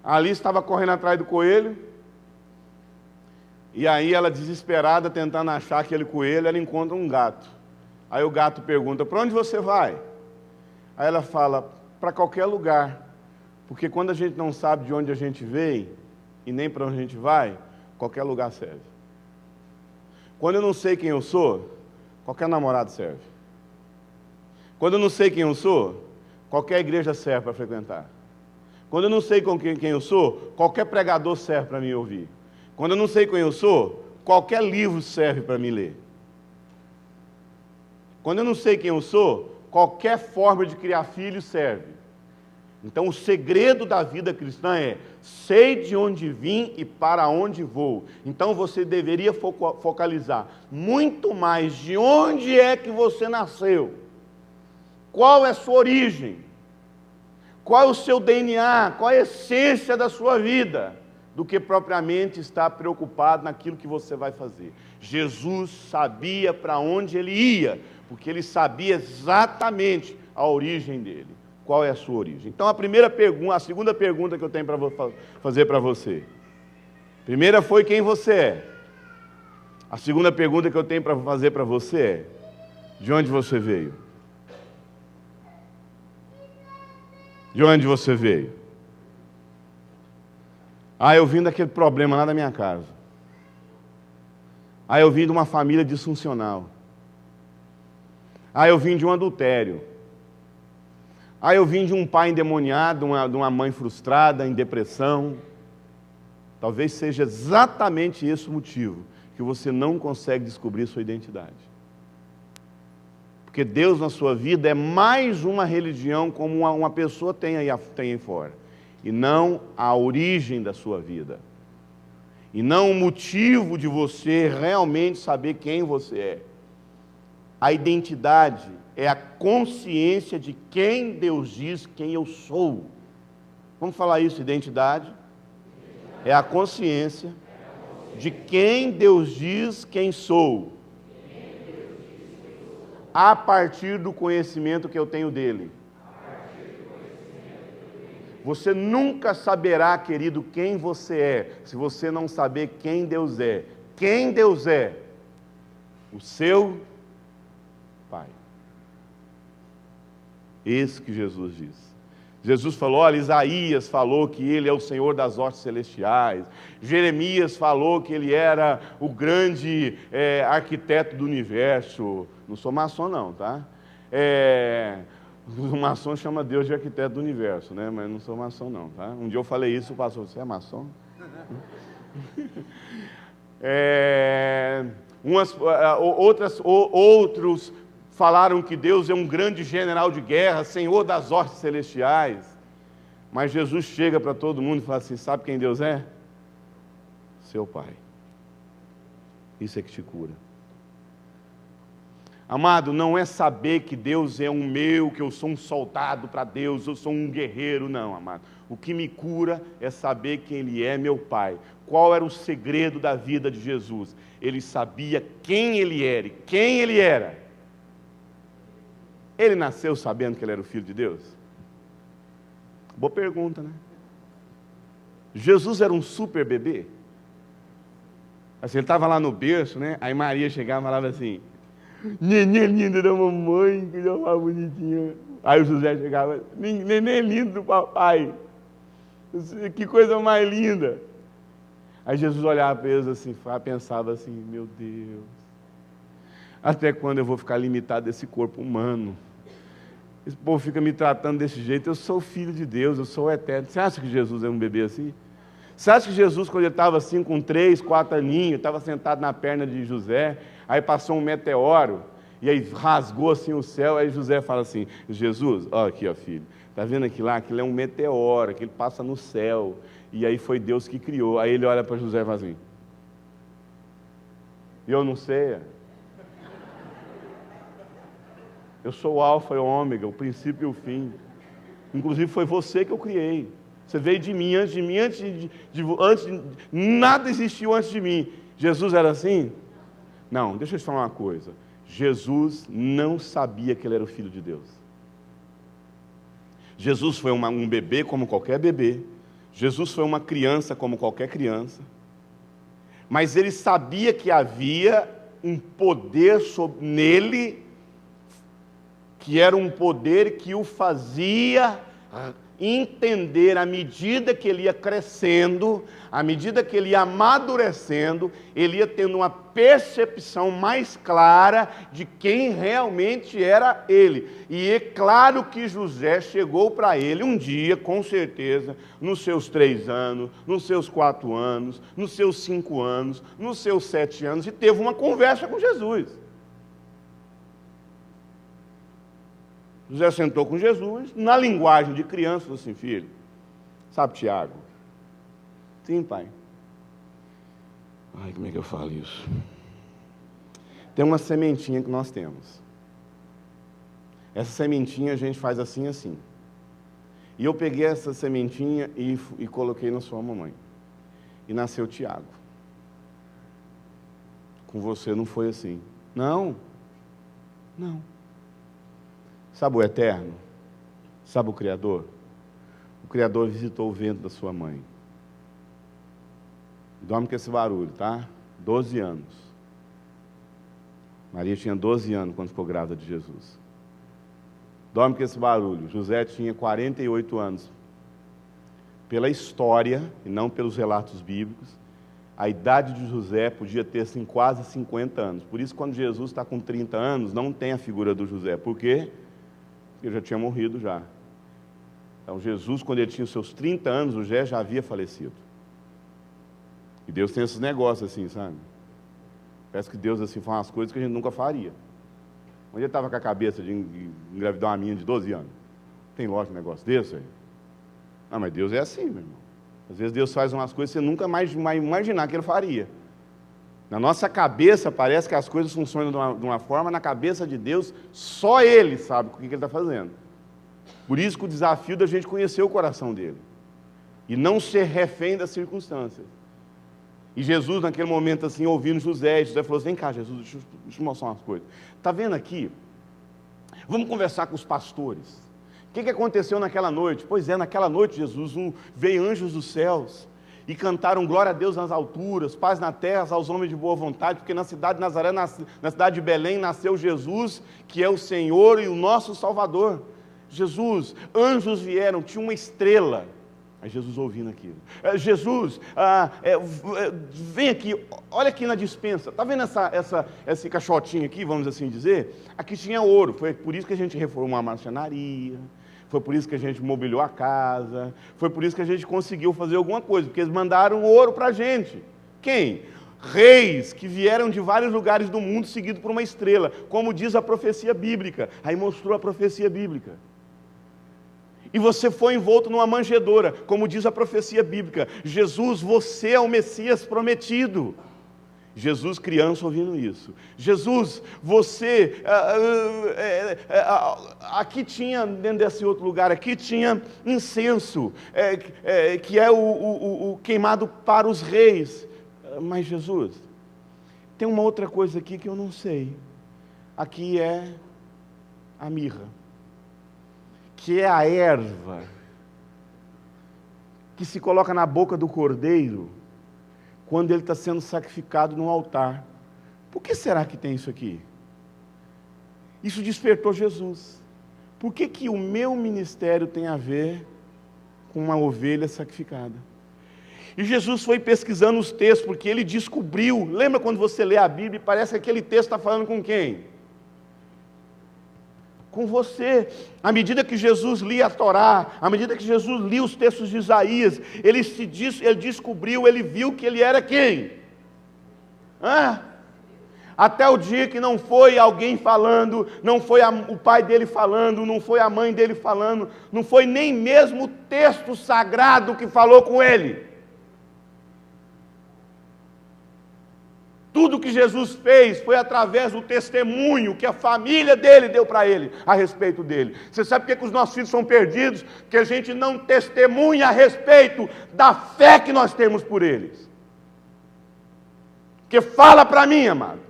A Alice estava correndo atrás do coelho. E aí ela, desesperada, tentando achar aquele coelho, ela encontra um gato. Aí o gato pergunta, para onde você vai? Aí ela fala, para qualquer lugar, porque quando a gente não sabe de onde a gente veio, e nem para onde a gente vai, qualquer lugar serve. Quando eu não sei quem eu sou, qualquer namorado serve. Quando eu não sei quem eu sou, qualquer igreja serve para frequentar. Quando eu não sei quem eu sou, qualquer pregador serve para me ouvir. Quando eu não sei quem eu sou, qualquer livro serve para me ler. Quando eu não sei quem eu sou, qualquer forma de criar filhos serve. Então, o segredo da vida cristã é, sei de onde vim e para onde vou. Então, você deveria focalizar muito mais de onde é que você nasceu. Qual é a sua origem? Qual é o seu DNA? Qual é a essência da sua vida? Do que propriamente estar preocupado naquilo que você vai fazer. Jesus sabia para onde ele ia, porque ele sabia exatamente a origem dele. Qual é a sua origem? Então a segunda pergunta que eu tenho para fazer para você. Primeira foi quem você é. A segunda pergunta que eu tenho para fazer para você é: de onde você veio? De onde você veio? Ah, eu vim daquele problema lá da minha casa. Ah, eu vim de uma família disfuncional. Ah, eu vim de um adultério. Ah, eu vim de um pai endemoniado, de uma mãe frustrada, em depressão. Talvez seja exatamente esse o motivo que você não consegue descobrir sua identidade. Porque Deus na sua vida é mais uma religião como uma pessoa tem aí fora. E não a origem da sua vida. E não o motivo de você realmente saber quem você é. A identidade é a consciência de quem Deus diz quem eu sou. Vamos falar isso, identidade? É a consciência de quem Deus diz quem sou. A partir do conhecimento que eu tenho dele. Você nunca saberá, querido, quem você é, se você não saber quem Deus é. Quem Deus é? O seu Pai. Esse que Jesus diz. Jesus falou, olha, Isaías falou que ele é o Senhor das hostes celestiais. Jeremias falou que ele era o grande arquiteto do universo. Não sou maçom não, tá? O maçom chama Deus de arquiteto do universo, né? Mas não sou maçom não, tá? Um dia eu falei isso, o pastor, você é maçom? Outros falaram que Deus é um grande general de guerra, Senhor das hostes celestiais. Mas Jesus chega para todo mundo e fala assim, sabe quem Deus é? Seu Pai. Isso é que te cura. Amado, não é saber que Deus é um meu, que eu sou um soldado para Deus, eu sou um guerreiro, não, amado. O que me cura é saber que Ele é meu Pai. Qual era o segredo da vida de Jesus? Ele sabia quem Ele era e quem Ele era. Ele nasceu sabendo que Ele era o Filho de Deus? Boa pergunta, né? Jesus era um super bebê? Assim, ele estava lá no berço, né? Aí Maria chegava e falava assim, neném lindo da mamãe, que já mais bonitinha. Aí o José chegava, neném lindo do papai, que coisa mais linda. Aí Jesus olhava para eles assim, pensava assim, meu Deus, até quando eu vou ficar limitado desse corpo humano? Esse povo fica me tratando desse jeito, eu sou filho de Deus, eu sou eterno. Você acha que Jesus é um bebê assim? Você acha que Jesus, quando ele estava assim, com 3, 4 aninhos, estava sentado na perna de José, aí passou um meteoro, e aí rasgou assim o céu, aí José fala assim, Jesus, ó aqui, ó filho, está vendo aqui lá? Aquilo é um meteoro, que ele passa no céu, e aí foi Deus que criou. Aí ele olha para José e fala assim, eu não sei, eu sou o alfa e o ômega, o princípio e o fim, inclusive foi você que eu criei. Você veio de mim, nada existiu antes de mim. Jesus era assim? Não, deixa eu te falar uma coisa. Jesus não sabia que ele era o Filho de Deus. Jesus foi um bebê como qualquer bebê. Jesus foi uma criança como qualquer criança. Mas ele sabia que havia um poder nele, que era um poder que o fazia entender, à medida que ele ia crescendo, à medida que ele ia amadurecendo, ele ia tendo uma percepção mais clara de quem realmente era ele. E é claro que José chegou para ele um dia, com certeza, nos seus 3 anos, nos seus 4 anos, nos seus 5 anos, nos seus 7 anos, e teve uma conversa com Jesus. José sentou com Jesus, na linguagem de criança, falou assim, filho, sabe Tiago? Sim, pai. Ai, como é que eu falo isso? Tem uma sementinha que nós temos. Essa sementinha a gente faz assim, assim. E eu peguei essa sementinha e coloquei na sua mamãe. E nasceu Tiago. Com você não foi assim. Não. Não. Sabe o Eterno? Sabe o Criador? O Criador visitou o ventre da sua mãe. Dorme com esse barulho, tá? 12 anos. Maria tinha 12 anos quando ficou grávida de Jesus. Dorme com esse barulho. José tinha 48 anos. Pela história, e não pelos relatos bíblicos, a idade de José podia ter assim, quase 50 anos. Por isso, quando Jesus está com 30 anos, não tem a figura do José. Por quê? Porque ele já tinha morrido já. Então, Jesus, quando ele tinha os seus 30 anos, o José já havia falecido. E Deus tem esses negócios assim, sabe? Parece que Deus assim faz umas coisas que a gente nunca faria. Onde ele estava com a cabeça de engravidar uma menina de 12 anos? Tem lógico um negócio desse aí? Ah, mas Deus é assim, meu irmão. Às vezes Deus faz umas coisas que você nunca mais vai imaginar que Ele faria. Na nossa cabeça parece que as coisas funcionam de uma forma, na cabeça de Deus, só Ele sabe o que Ele está fazendo. Por isso que o desafio da gente conhecer o coração dEle. E não ser refém das circunstâncias. E Jesus, naquele momento assim, ouvindo José falou assim, vem cá, Jesus, deixa eu mostrar umas coisas. Está vendo aqui? Vamos conversar com os pastores. O que aconteceu naquela noite? Pois é, naquela noite, Jesus, veio anjos dos céus e cantaram glória a Deus nas alturas, paz na terra aos homens de boa vontade, porque na cidade de Nazaré, na cidade de Belém, nasceu Jesus, que é o Senhor e o nosso Salvador. Jesus, anjos vieram, tinha uma estrela. Aí Jesus ouvindo aquilo. Jesus, vem aqui, olha aqui na despensa. Está vendo esse caixotinho aqui, vamos assim dizer? Aqui tinha ouro, foi por isso que a gente reformou a marcenaria, foi por isso que a gente mobiliou a casa, foi por isso que a gente conseguiu fazer alguma coisa, porque eles mandaram ouro para a gente. Quem? Reis que vieram de vários lugares do mundo seguidos por uma estrela, como diz a profecia bíblica. Aí mostrou a profecia bíblica. E você foi envolto numa manjedoura, como diz a profecia bíblica. Jesus, você é o Messias prometido. Jesus, criança, ouvindo isso. Jesus, você... aqui tinha, dentro desse outro lugar, aqui tinha incenso, que é o queimado para os reis. Mas Jesus, tem uma outra coisa aqui que eu não sei. Aqui é a mirra, que é a erva que se coloca na boca do cordeiro quando ele está sendo sacrificado no altar. Por que será que tem isso aqui? Isso despertou Jesus. Por que o meu ministério tem a ver com uma ovelha sacrificada? E Jesus foi pesquisando os textos, porque ele descobriu. Lembra quando você lê a Bíblia e parece que aquele texto está falando com quem? Com você. À medida que Jesus lia a Torá, à medida que Jesus lia os textos de Isaías, ele descobriu, ele viu que ele era quem? Até o dia que não foi alguém falando, não foi o pai dele falando, não foi a mãe dele falando, não foi nem mesmo o texto sagrado que falou com ele. Tudo que Jesus fez foi através do testemunho que a família dele deu para ele, a respeito dele. Você sabe por que os nossos filhos são perdidos? Porque a gente não testemunha a respeito da fé que nós temos por eles. Porque fala para mim, amado,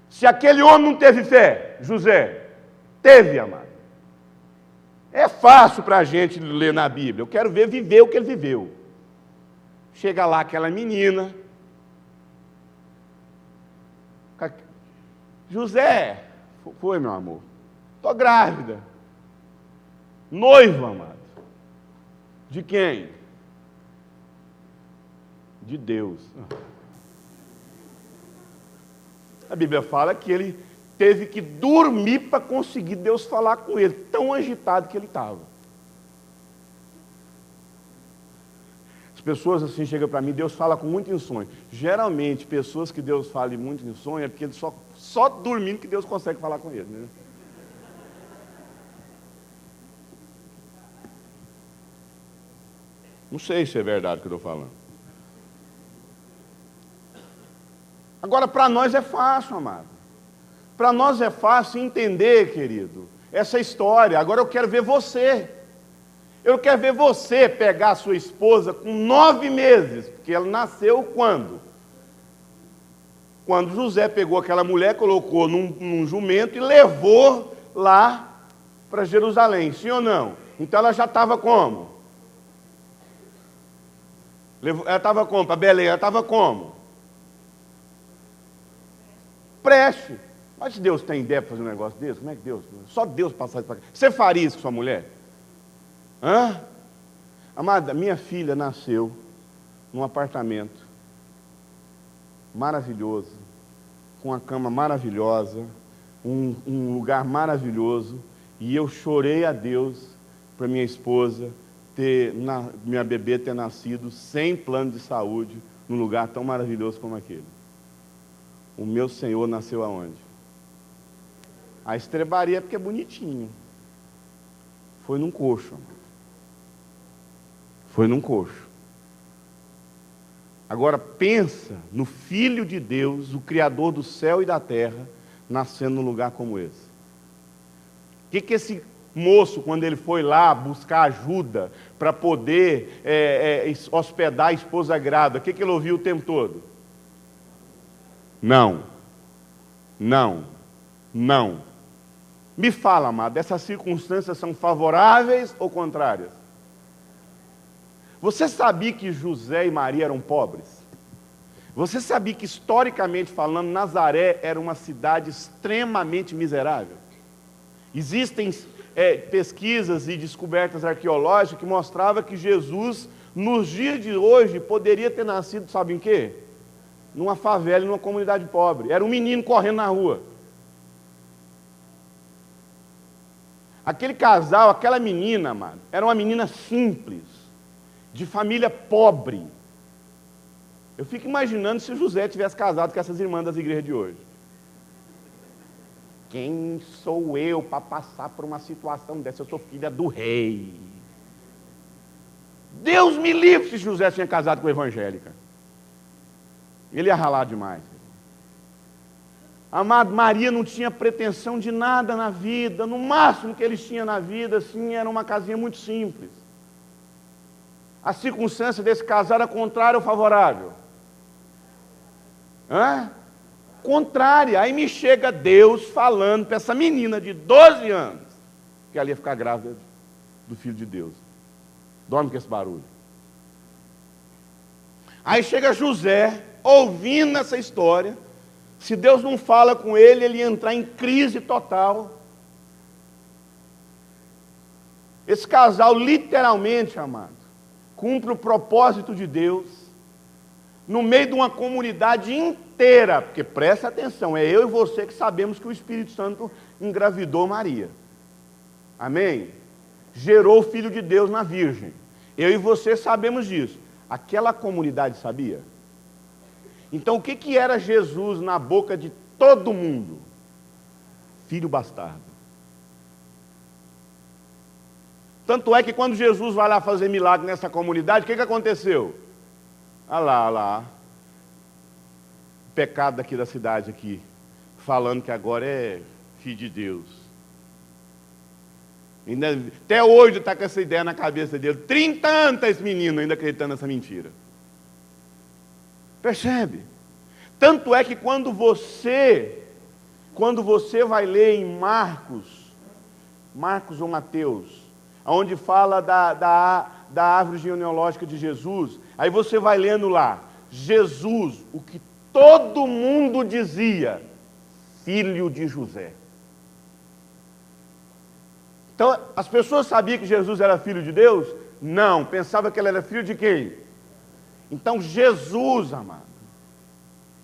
se aquele homem não teve fé, José, teve, amado. É fácil para a gente ler na Bíblia, eu quero ver viver o que ele viveu. Chega lá aquela menina, José, foi meu amor, estou grávida, noiva, amado, de quem? De Deus. A Bíblia fala que ele teve que dormir para conseguir Deus falar com ele, tão agitado que ele estava. As pessoas assim chegam para mim, Deus fala com muito insônia. Geralmente, pessoas que Deus fala muito insônia é porque ele só dormindo que Deus consegue falar com ele, né? Não sei se é verdade o que eu estou falando. Agora, para nós é fácil, amado. Para nós é fácil entender, querido, essa história. Agora eu quero ver você. Eu quero ver você pegar a sua esposa com 9 meses, porque ela nasceu quando? Quando José pegou aquela mulher, colocou num jumento e levou lá para Jerusalém, sim ou não? Então ela já estava como? Ela estava como? Para Belém, ela estava como? Preste. Mas se Deus tem ideia para fazer um negócio desse, como é que Deus? Só Deus passar isso para cá. Você faria isso com sua mulher? Hã? Amada, minha filha nasceu num apartamento maravilhoso, com uma cama maravilhosa, um lugar maravilhoso, e eu chorei a Deus para minha esposa minha bebê ter nascido sem plano de saúde, num lugar tão maravilhoso como aquele. O meu Senhor nasceu aonde? A estrebaria é porque é bonitinho. Foi num coxo. Foi num coxo. Agora pensa no Filho de Deus, o Criador do céu e da terra, nascendo num lugar como esse. O que esse moço, quando ele foi lá buscar ajuda para poder hospedar a esposa grávida, o que ele ouviu o tempo todo? Não. Não. Não. Me fala, amado, essas circunstâncias são favoráveis ou contrárias? Você sabia que José e Maria eram pobres? Você sabia que, historicamente falando, Nazaré era uma cidade extremamente miserável? Existem pesquisas e descobertas arqueológicas que mostravam que Jesus, nos dias de hoje, poderia ter nascido, sabe em quê? Numa favela, numa comunidade pobre. Era um menino correndo na rua. Aquele casal, aquela menina, mano, era uma menina simples, de família pobre. Eu fico imaginando se o José tivesse casado com essas irmãs das igrejas de hoje. Quem sou eu para passar por uma situação dessa? Eu sou filha do rei. Deus me livre se José tinha casado com evangélica. Ele ia ralar demais. Amado, Maria não tinha pretensão de nada na vida. No máximo que eles tinham na vida, assim, era uma casinha muito simples. A circunstância desse casal era contrária ou favorável? Contrária. Aí me chega Deus falando para essa menina de 12 anos que ela ia ficar grávida do Filho de Deus. Dorme com esse barulho. Aí chega José, ouvindo essa história. Se Deus não fala com ele, ele ia entrar em crise total. Esse casal, literalmente, amado, cumpre o propósito de Deus no meio de uma comunidade inteira, porque presta atenção, é eu e você que sabemos que o Espírito Santo engravidou Maria. Amém? Gerou o Filho de Deus na Virgem. Eu e você sabemos disso. Aquela comunidade sabia? Então o que era Jesus na boca de todo mundo? Filho bastardo. Tanto é que quando Jesus vai lá fazer milagre nessa comunidade, o que aconteceu? Olha lá. O pecado daqui da cidade aqui, falando que agora é filho de Deus. Ainda, até hoje está com essa ideia na cabeça dele. 30 anos esse menino ainda acreditando nessa mentira. Percebe? Tanto é que quando você vai ler em Marcos ou Mateus, onde fala da árvore genealógica de Jesus, aí você vai lendo lá, Jesus, o que todo mundo dizia, filho de José. Então, as pessoas sabiam que Jesus era filho de Deus? Não, pensava que ele era filho de quem? Então, Jesus, amado,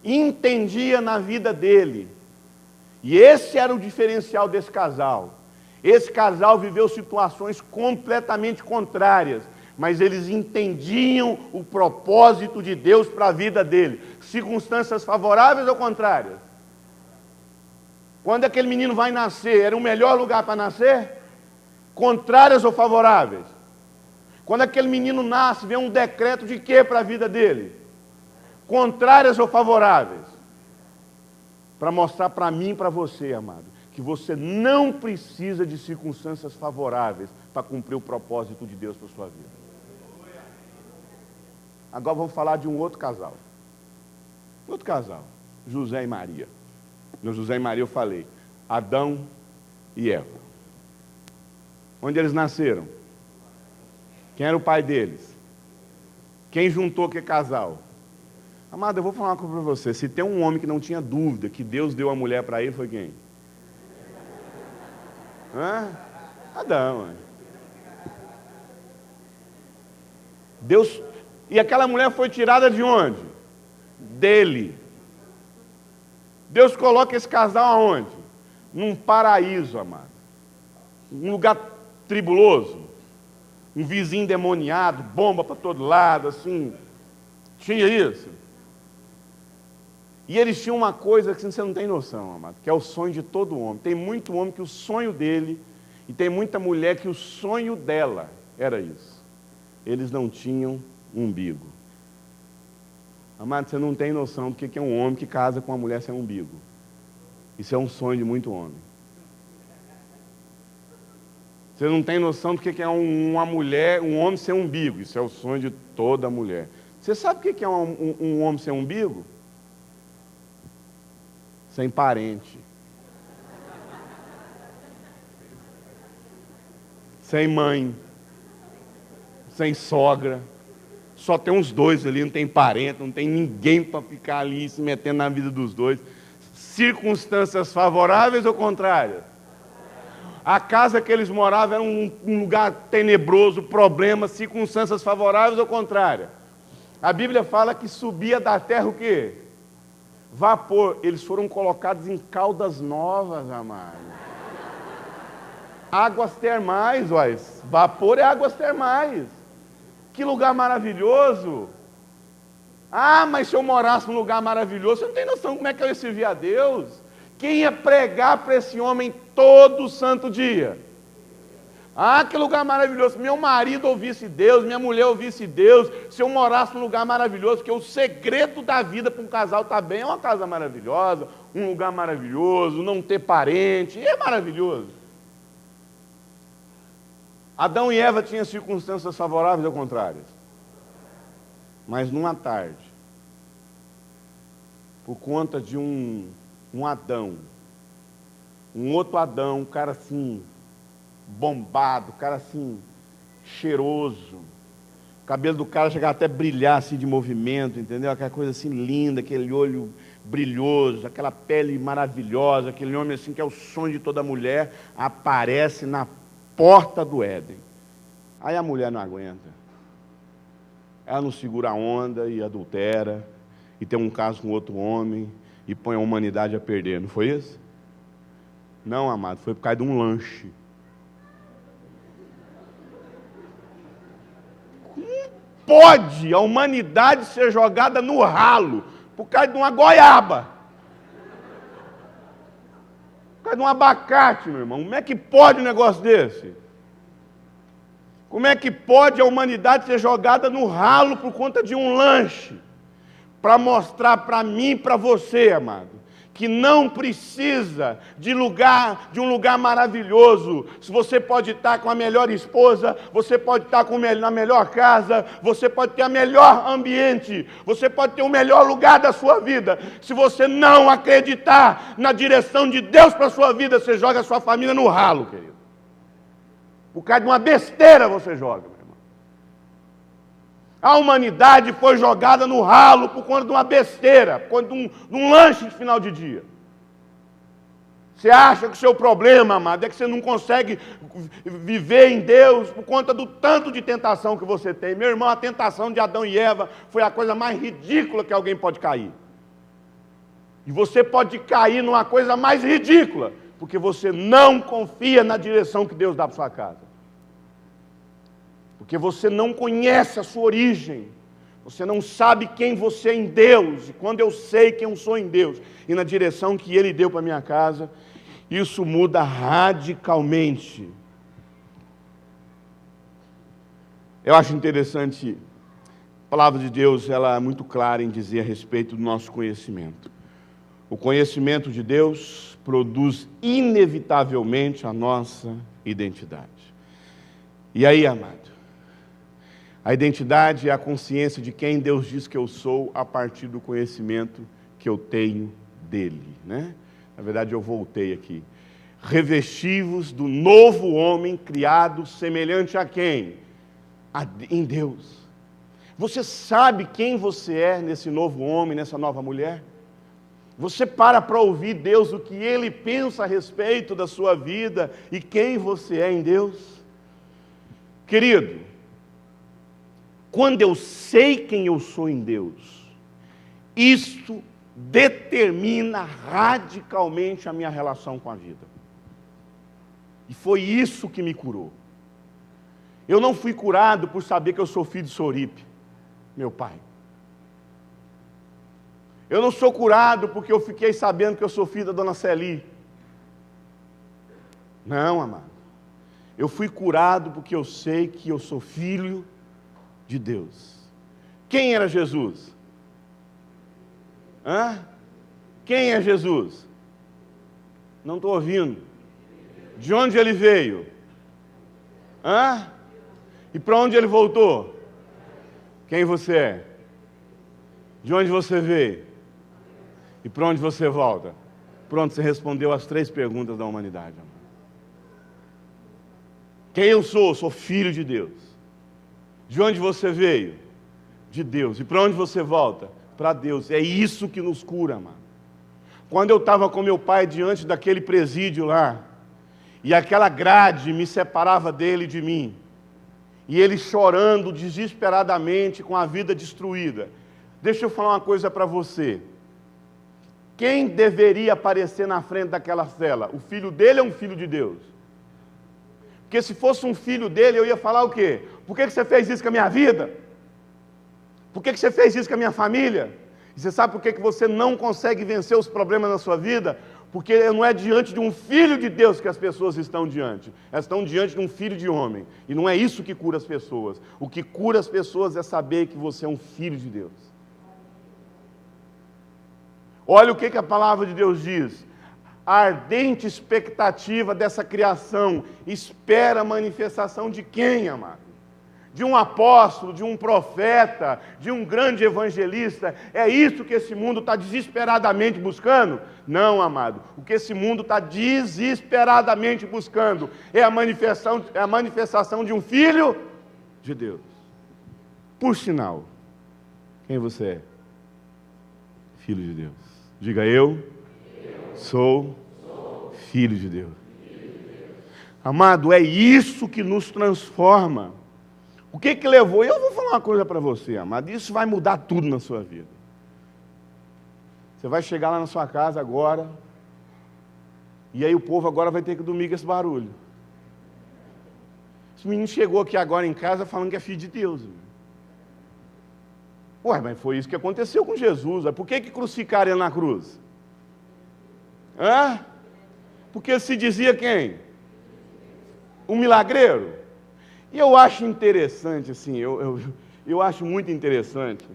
entendia na vida dele, e esse era o diferencial desse casal. Esse casal viveu situações completamente contrárias, mas eles entendiam o propósito de Deus para a vida dele. Circunstâncias favoráveis ou contrárias? Quando aquele menino vai nascer, era o melhor lugar para nascer? Contrárias ou favoráveis? Quando aquele menino nasce, vem um decreto de quê para a vida dele? Contrárias ou favoráveis? Para mostrar para mim e para você, amado, que você não precisa de circunstâncias favoráveis para cumprir o propósito de Deus para a sua vida. Agora vamos falar de um outro casal. Outro casal, José e Maria. No José e Maria eu falei, Adão e Eva. Onde eles nasceram? Quem era o pai deles? Quem juntou que casal? Amado, eu vou falar uma coisa para você. Se tem um homem que não tinha dúvida que Deus deu a mulher para ele, foi quem? Adão. Deus. E aquela mulher foi tirada de onde? Dele. Deus coloca esse casal aonde? Num paraíso, amado. Um lugar tribuloso. Um vizinho endemoniado, bomba para todo lado, assim. Tinha isso. E eles tinham uma coisa que você não tem noção, amado, que é o sonho de todo homem. Tem muito homem que o sonho dele, e tem muita mulher que o sonho dela era isso. Eles não tinham umbigo. Amado, você não tem noção do que é um homem que casa com uma mulher sem umbigo. Isso é um sonho de muito homem. Você não tem noção do que é uma mulher, um homem sem umbigo. Isso é o sonho de toda mulher. Você sabe o que é um homem sem umbigo? Sem parente. Sem mãe. Sem sogra. Só tem uns dois ali, não tem parente, não tem ninguém para ficar ali se metendo na vida dos dois. Circunstâncias favoráveis ou contrárias? A casa que eles moravam era um lugar tenebroso, problemas, circunstâncias favoráveis ou contrárias? A Bíblia fala que subia da terra o quê? Vapor. Eles foram colocados em Caldas Novas, amado. Águas termais, olha. Vapor é águas termais. Que lugar maravilhoso. Ah, mas se eu morasse num lugar maravilhoso, você não tem noção como é que eu ia servir a Deus? Quem ia pregar para esse homem todo santo dia? Ah, que lugar maravilhoso. Meu marido ouvisse Deus, minha mulher ouvisse Deus, se eu morasse num lugar maravilhoso, porque o segredo da vida para um casal estar bem é uma casa maravilhosa, um lugar maravilhoso, não ter parente, é maravilhoso. Adão e Eva tinham circunstâncias favoráveis ou contrárias? Mas numa tarde, por conta de um Adão, um outro Adão, um cara assim, bombado, um cara assim, cheiroso, o cabelo do cara chegava até a brilhar assim de movimento, entendeu? Aquela coisa assim linda, aquele olho brilhoso, aquela pele maravilhosa, aquele homem assim que é o sonho de toda mulher, aparece na porta do Éden. Aí a mulher não aguenta. Ela não segura a onda e adultera, e tem um caso com outro homem, e põe a humanidade a perder, não foi isso? Não, amado, foi por causa de um lanche. Como pode a humanidade ser jogada no ralo por causa de uma goiaba? Por causa de um abacate, meu irmão. Como é que pode um negócio desse? Como é que pode a humanidade ser jogada no ralo por conta de um lanche? Para mostrar para mim e para você, amado, que não precisa de um lugar maravilhoso. Se você pode estar com a melhor esposa, você pode estar na melhor casa, você pode ter o melhor ambiente, você pode ter o melhor lugar da sua vida. Se você não acreditar na direção de Deus para a sua vida, você joga a sua família no ralo, querido. Por causa de uma besteira você joga, meu irmão. A humanidade foi jogada no ralo por conta de uma besteira, por conta de um lanche de final de dia. Você acha que o seu problema, amado, é que você não consegue viver em Deus por conta do tanto de tentação que você tem. Meu irmão, a tentação de Adão e Eva foi a coisa mais ridícula que alguém pode cair. E você pode cair numa coisa mais ridícula, porque você não confia na direção que Deus dá para sua casa. Porque você não conhece a sua origem. Você não sabe quem você é em Deus. E quando eu sei quem eu sou em Deus, e na direção que Ele deu para minha casa, isso muda radicalmente. Eu acho interessante, a palavra de Deus, ela é muito clara em dizer a respeito do nosso conhecimento. O conhecimento de Deus produz inevitavelmente a nossa identidade. E aí, amado? A identidade é a consciência de quem Deus diz que eu sou a partir do conhecimento que eu tenho dele, né? Na verdade, eu voltei aqui. Revesti-vos do novo homem criado semelhante a quem? Em Deus. Você sabe quem você é nesse novo homem, nessa nova mulher? Você para ouvir Deus, o que Ele pensa a respeito da sua vida e quem você é em Deus? Querido, quando eu sei quem eu sou em Deus, isso determina radicalmente a minha relação com a vida. E foi isso que me curou. Eu não fui curado por saber que eu sou filho de Soripe, meu pai. Eu não sou curado porque eu fiquei sabendo que eu sou filho da dona Celi. Não, amado. Eu fui curado porque eu sei que eu sou filho de Deus. Quem era Jesus? Quem é Jesus? Não estou ouvindo. De onde ele veio? E para onde ele voltou? Quem você é? De onde você veio? E para onde você volta? Pronto, você respondeu as 3 perguntas da humanidade. Quem eu sou? Sou filho de Deus. De onde você veio? De Deus. E para onde você volta? Para Deus. É isso que nos cura, mano. Quando eu estava com meu pai diante daquele presídio lá, e aquela grade me separava dele e de mim, e ele chorando desesperadamente com a vida destruída. Deixa eu falar uma coisa para você. Quem deveria aparecer na frente daquela cela? O filho dele ou um filho de Deus? Porque se fosse um filho dele, eu ia falar o quê? Por que você fez isso com a minha vida? Por que você fez isso com a minha família? E você sabe por que você não consegue vencer os problemas na sua vida? Porque não é diante de um filho de Deus que as pessoas estão diante. Elas estão diante de um filho de homem. E não é isso que cura as pessoas. O que cura as pessoas é saber que você é um filho de Deus. Olha o que a palavra de Deus diz. A ardente expectativa dessa criação espera a manifestação de quem, amado? De um apóstolo, de um profeta, de um grande evangelista. É isso que esse mundo está desesperadamente buscando? Não, amado. O que esse mundo está desesperadamente buscando é a manifestação de um filho de Deus. Por sinal, quem você é? Filho de Deus. Diga eu sou filho de Deus. Amado, é isso que nos transforma. O que levou? Eu vou falar uma coisa para você, amado. Isso vai mudar tudo na sua vida. Você vai chegar lá na sua casa agora, e aí o povo agora vai ter que dormir com esse barulho. Esse menino chegou aqui agora em casa falando que é filho de Deus. Ué, mas foi isso que aconteceu com Jesus. Por que crucificaram ele na cruz? Porque ele se dizia quem? Um milagreiro? E eu acho interessante, assim, eu acho muito interessante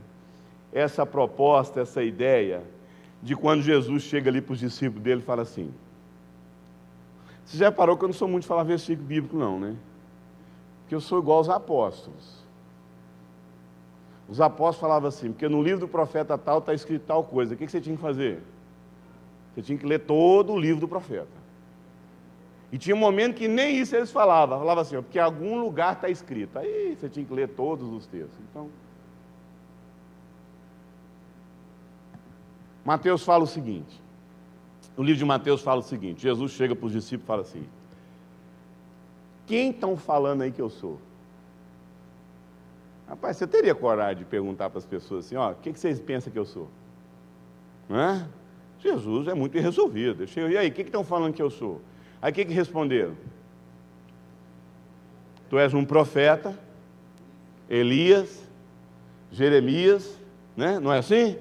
essa proposta, essa ideia de quando Jesus chega ali para os discípulos dele e fala assim. Você já reparou que eu não sou muito de falar versículo bíblico não, né? Porque eu sou igual aos apóstolos. Os apóstolos falavam assim, porque no livro do profeta tal está escrito tal coisa. O que você tinha que fazer? Você tinha que ler todo o livro do profeta. E tinha um momento que nem isso eles falavam. Falavam assim, porque em algum lugar está escrito. Aí você tinha que ler todos os textos. Então, Mateus fala o seguinte. O livro de Mateus fala o seguinte. Jesus chega para os discípulos e fala assim. Quem estão falando aí que eu sou? Rapaz, você teria coragem de perguntar para as pessoas assim, ó, o que vocês pensam que eu sou? Não é? Jesus é muito irresolvido. E aí, o que estão falando que eu sou? Aí o que responderam? Tu és um profeta, Elias, Jeremias, né? Não é assim?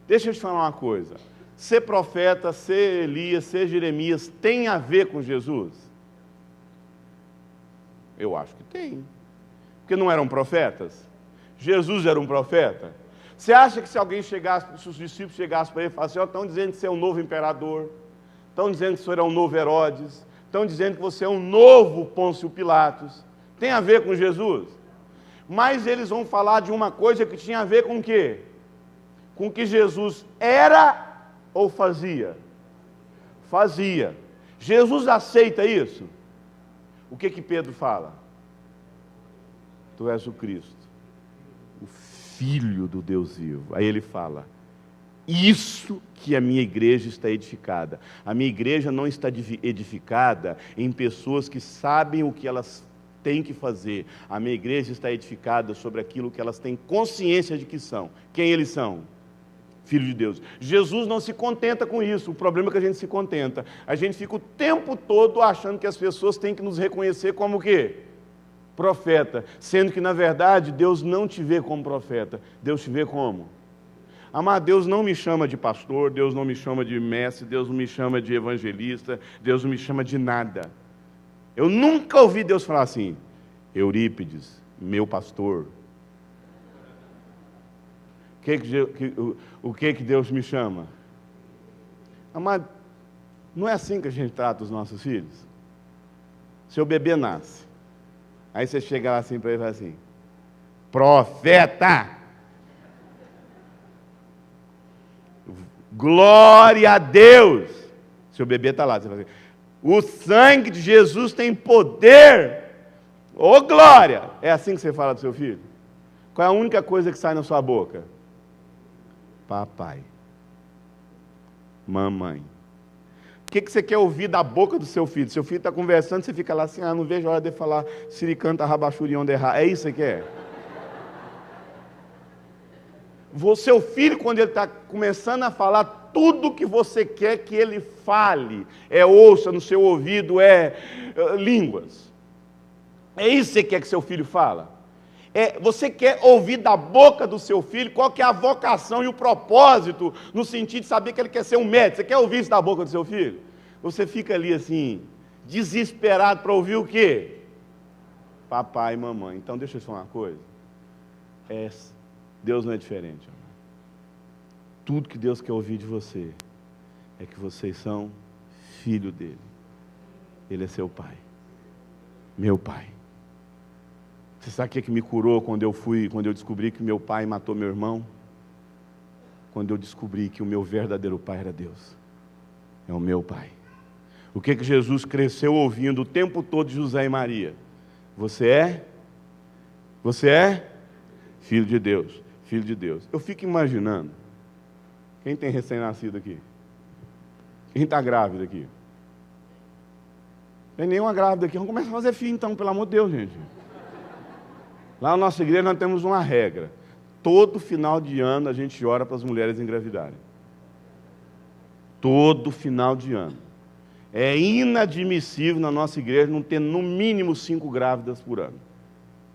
Deixa eu te falar uma coisa. Ser profeta, ser Elias, ser Jeremias, tem a ver com Jesus? Eu acho que tem. Porque não eram profetas? Jesus era um profeta? Você acha que se alguém chegasse, se os discípulos chegassem para ele e falassem, estão dizendo que você é um novo imperador, estão dizendo que o senhor é um novo Herodes, estão dizendo que você é um novo Pôncio Pilatos, tem a ver com Jesus? Mas eles vão falar de uma coisa que tinha a ver com o quê? Com o que Jesus era ou fazia? Fazia. Jesus aceita isso? O que Pedro fala? Tu és o Cristo, o Filho do Deus vivo. Aí ele fala, isso que a minha igreja está edificada. A minha igreja não está edificada em pessoas que sabem o que elas têm que fazer. A minha igreja está edificada sobre aquilo que elas têm consciência de que são. Quem eles são? Filho de Deus. Jesus não se contenta com isso. O problema é que a gente se contenta. A gente fica o tempo todo achando que as pessoas têm que nos reconhecer como o quê? Profeta. Sendo que, na verdade, Deus não te vê como profeta. Deus te vê como? Amado, Deus não me chama de pastor, Deus não me chama de mestre, Deus não me chama de evangelista, Deus não me chama de nada. Eu nunca ouvi Deus falar assim, Eurípides, meu pastor. O que Deus me chama? Amado, não é assim que a gente trata os nossos filhos? Seu bebê nasce, aí você chega lá assim para ele e fala assim, profeta! Glória a Deus! Seu bebê está lá, você fala assim, o sangue de Jesus tem poder! Ô glória! É assim que você fala do seu filho? Qual é a única coisa que sai na sua boca? Papai, mamãe. O que você quer ouvir da boca do seu filho? Seu filho está conversando, você fica lá assim, não vejo a hora de falar siricanta, rabachurião, de errar. É isso que você quer? Seu filho, quando ele está começando a falar, tudo que você quer que ele fale, ouça no seu ouvido, línguas. É isso que você quer que seu filho fala? Você quer ouvir da boca do seu filho qual que é a vocação e o propósito, no sentido de saber que ele quer ser um médico. Você quer ouvir isso da boca do seu filho? Você fica ali assim, desesperado para ouvir o quê? Papai e mamãe. Então deixa eu te falar uma coisa. Deus não é diferente. Amor. Tudo que Deus quer ouvir de você é que vocês são filho dele. Ele é seu pai. Meu pai. Você sabe o que me curou quando eu descobri que meu pai matou meu irmão? Quando eu descobri que o meu verdadeiro pai era Deus. É o meu pai. O que Jesus cresceu ouvindo o tempo todo de José e Maria? Você é filho de Deus. Filho de Deus. Eu fico imaginando, quem tem recém-nascido aqui? Quem está grávida aqui? Não tem nenhuma grávida aqui, vamos começar a fazer filho então, pelo amor de Deus, gente. Lá na nossa igreja nós temos uma regra, todo final de ano a gente ora para as mulheres engravidarem. Todo final de ano. É inadmissível na nossa igreja não ter no mínimo 5 grávidas por ano.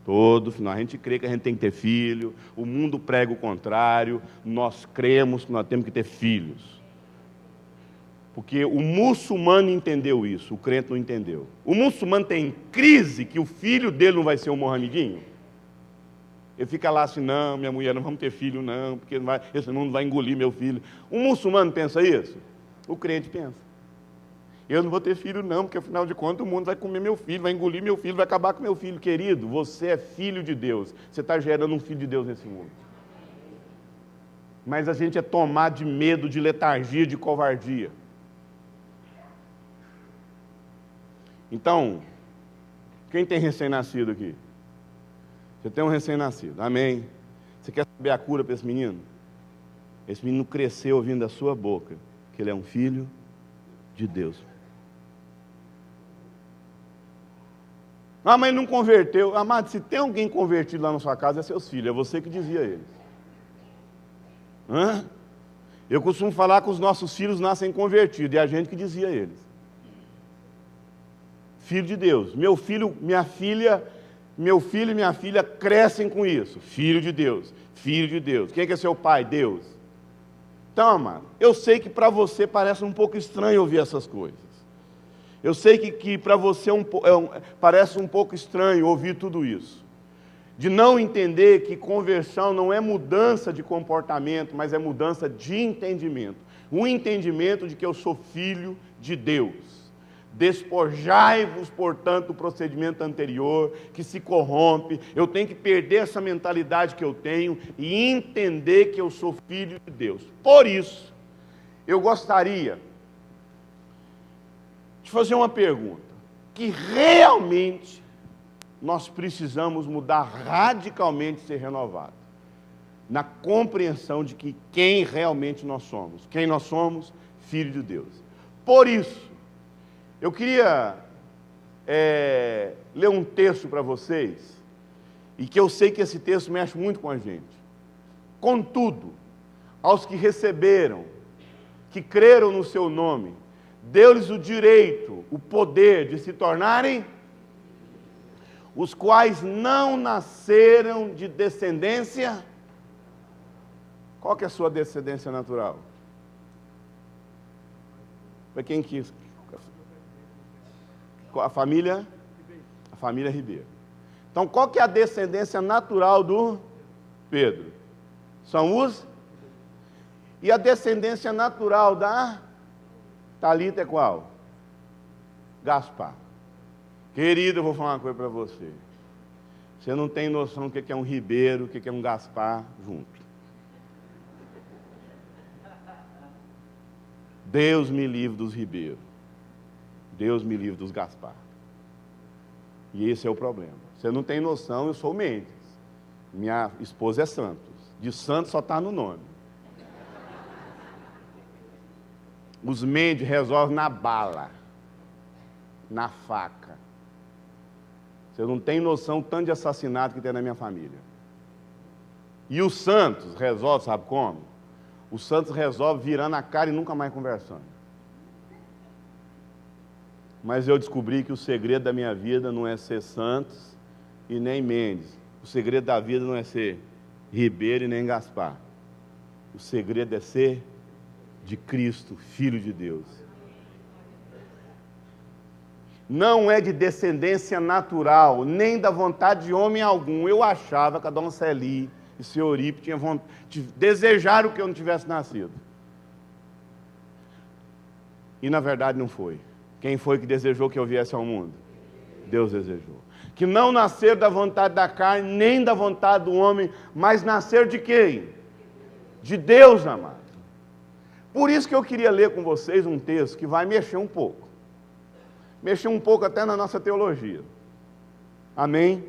Todo final. A gente crê que a gente tem que ter filho, o mundo prega o contrário, nós cremos que nós temos que ter filhos. Porque o muçulmano entendeu isso, o crente não entendeu. O muçulmano tem crise que o filho dele não vai ser um mohamedinho. Ele fica lá assim, não, minha mulher, não vamos ter filho não, porque esse mundo vai engolir meu filho. O muçulmano pensa isso? O crente pensa. Eu não vou ter filho não, porque afinal de contas o mundo vai comer meu filho, vai engolir meu filho, vai acabar com meu filho. Querido, você é filho de Deus. Você está gerando um filho de Deus nesse mundo. Mas a gente é tomado de medo, de letargia, de covardia. Então, quem tem recém-nascido aqui? Você tem um recém-nascido, amém? Você quer saber a cura para esse menino? Esse menino cresceu ouvindo da sua boca que ele é um filho de Deus. Ah, mas não converteu. Amado, se tem alguém convertido lá na sua casa, é seus filhos, é você que dizia a eles. Eu costumo falar que os nossos filhos nascem convertidos, é a gente que dizia a eles. Filho de Deus. Meu filho e minha filha crescem com isso. Filho de Deus. Filho de Deus. Quem é seu pai? Deus. Então, amado, eu sei que para você parece um pouco estranho ouvir essas coisas. Eu sei que para você parece um pouco estranho ouvir tudo isso. De não entender que conversão não é mudança de comportamento, mas é mudança de entendimento. Um entendimento de que eu sou filho de Deus. Despojai-vos, portanto, do procedimento anterior, que se corrompe. Eu tenho que perder essa mentalidade que eu tenho e entender que eu sou filho de Deus. Por isso, eu gostaria de fazer uma pergunta, que realmente nós precisamos mudar radicalmente, ser renovado. na compreensão de que quem realmente nós somos. Quem nós somos? Filho de Deus. Por isso, eu queria ler um texto para vocês, e que eu sei que esse texto mexe muito com a gente. Contudo, aos que receberam, que creram no seu nome, deu-lhes o direito, o poder de se tornarem os quais não nasceram de descendência. Qual que é a sua descendência natural? Para quem quis? A família? A família Ribeiro. Então, qual que é a descendência natural do Pedro? São os... E a descendência natural da Thalita é qual? Gaspar. Querido, eu vou falar uma coisa para você. Você não tem noção do que é um Ribeiro, o que é um Gaspar junto. Deus me livre dos Ribeiros. Deus me livre dos Gaspar. E esse é o problema. Você não tem noção, eu sou Mendes. Minha esposa é Santos. De Santos só está no nome. Os Mendes resolvem na bala, na faca. Você não tem noção do tanto de assassinato que tem na minha família. E o Santos resolve, sabe como? O Santos resolve virando a cara e nunca mais conversando. Mas eu descobri que o segredo da minha vida não é ser Santos e nem Mendes. O segredo da vida não é ser Ribeiro e nem Gaspar. O segredo é ser de Cristo, Filho de Deus. Não é de descendência natural, nem da vontade de homem algum. Eu achava que a dona Celi e o senhor Eurípides tinham vontade, desejaram que eu não tivesse nascido. E na verdade não foi. Quem foi que desejou que eu viesse ao mundo? Deus desejou. Que não nascer da vontade da carne, nem da vontade do homem, mas nascer de quem? De Deus, amado. Por isso que eu queria ler com vocês um texto que vai mexer um pouco. Mexer um pouco até na nossa teologia. Amém?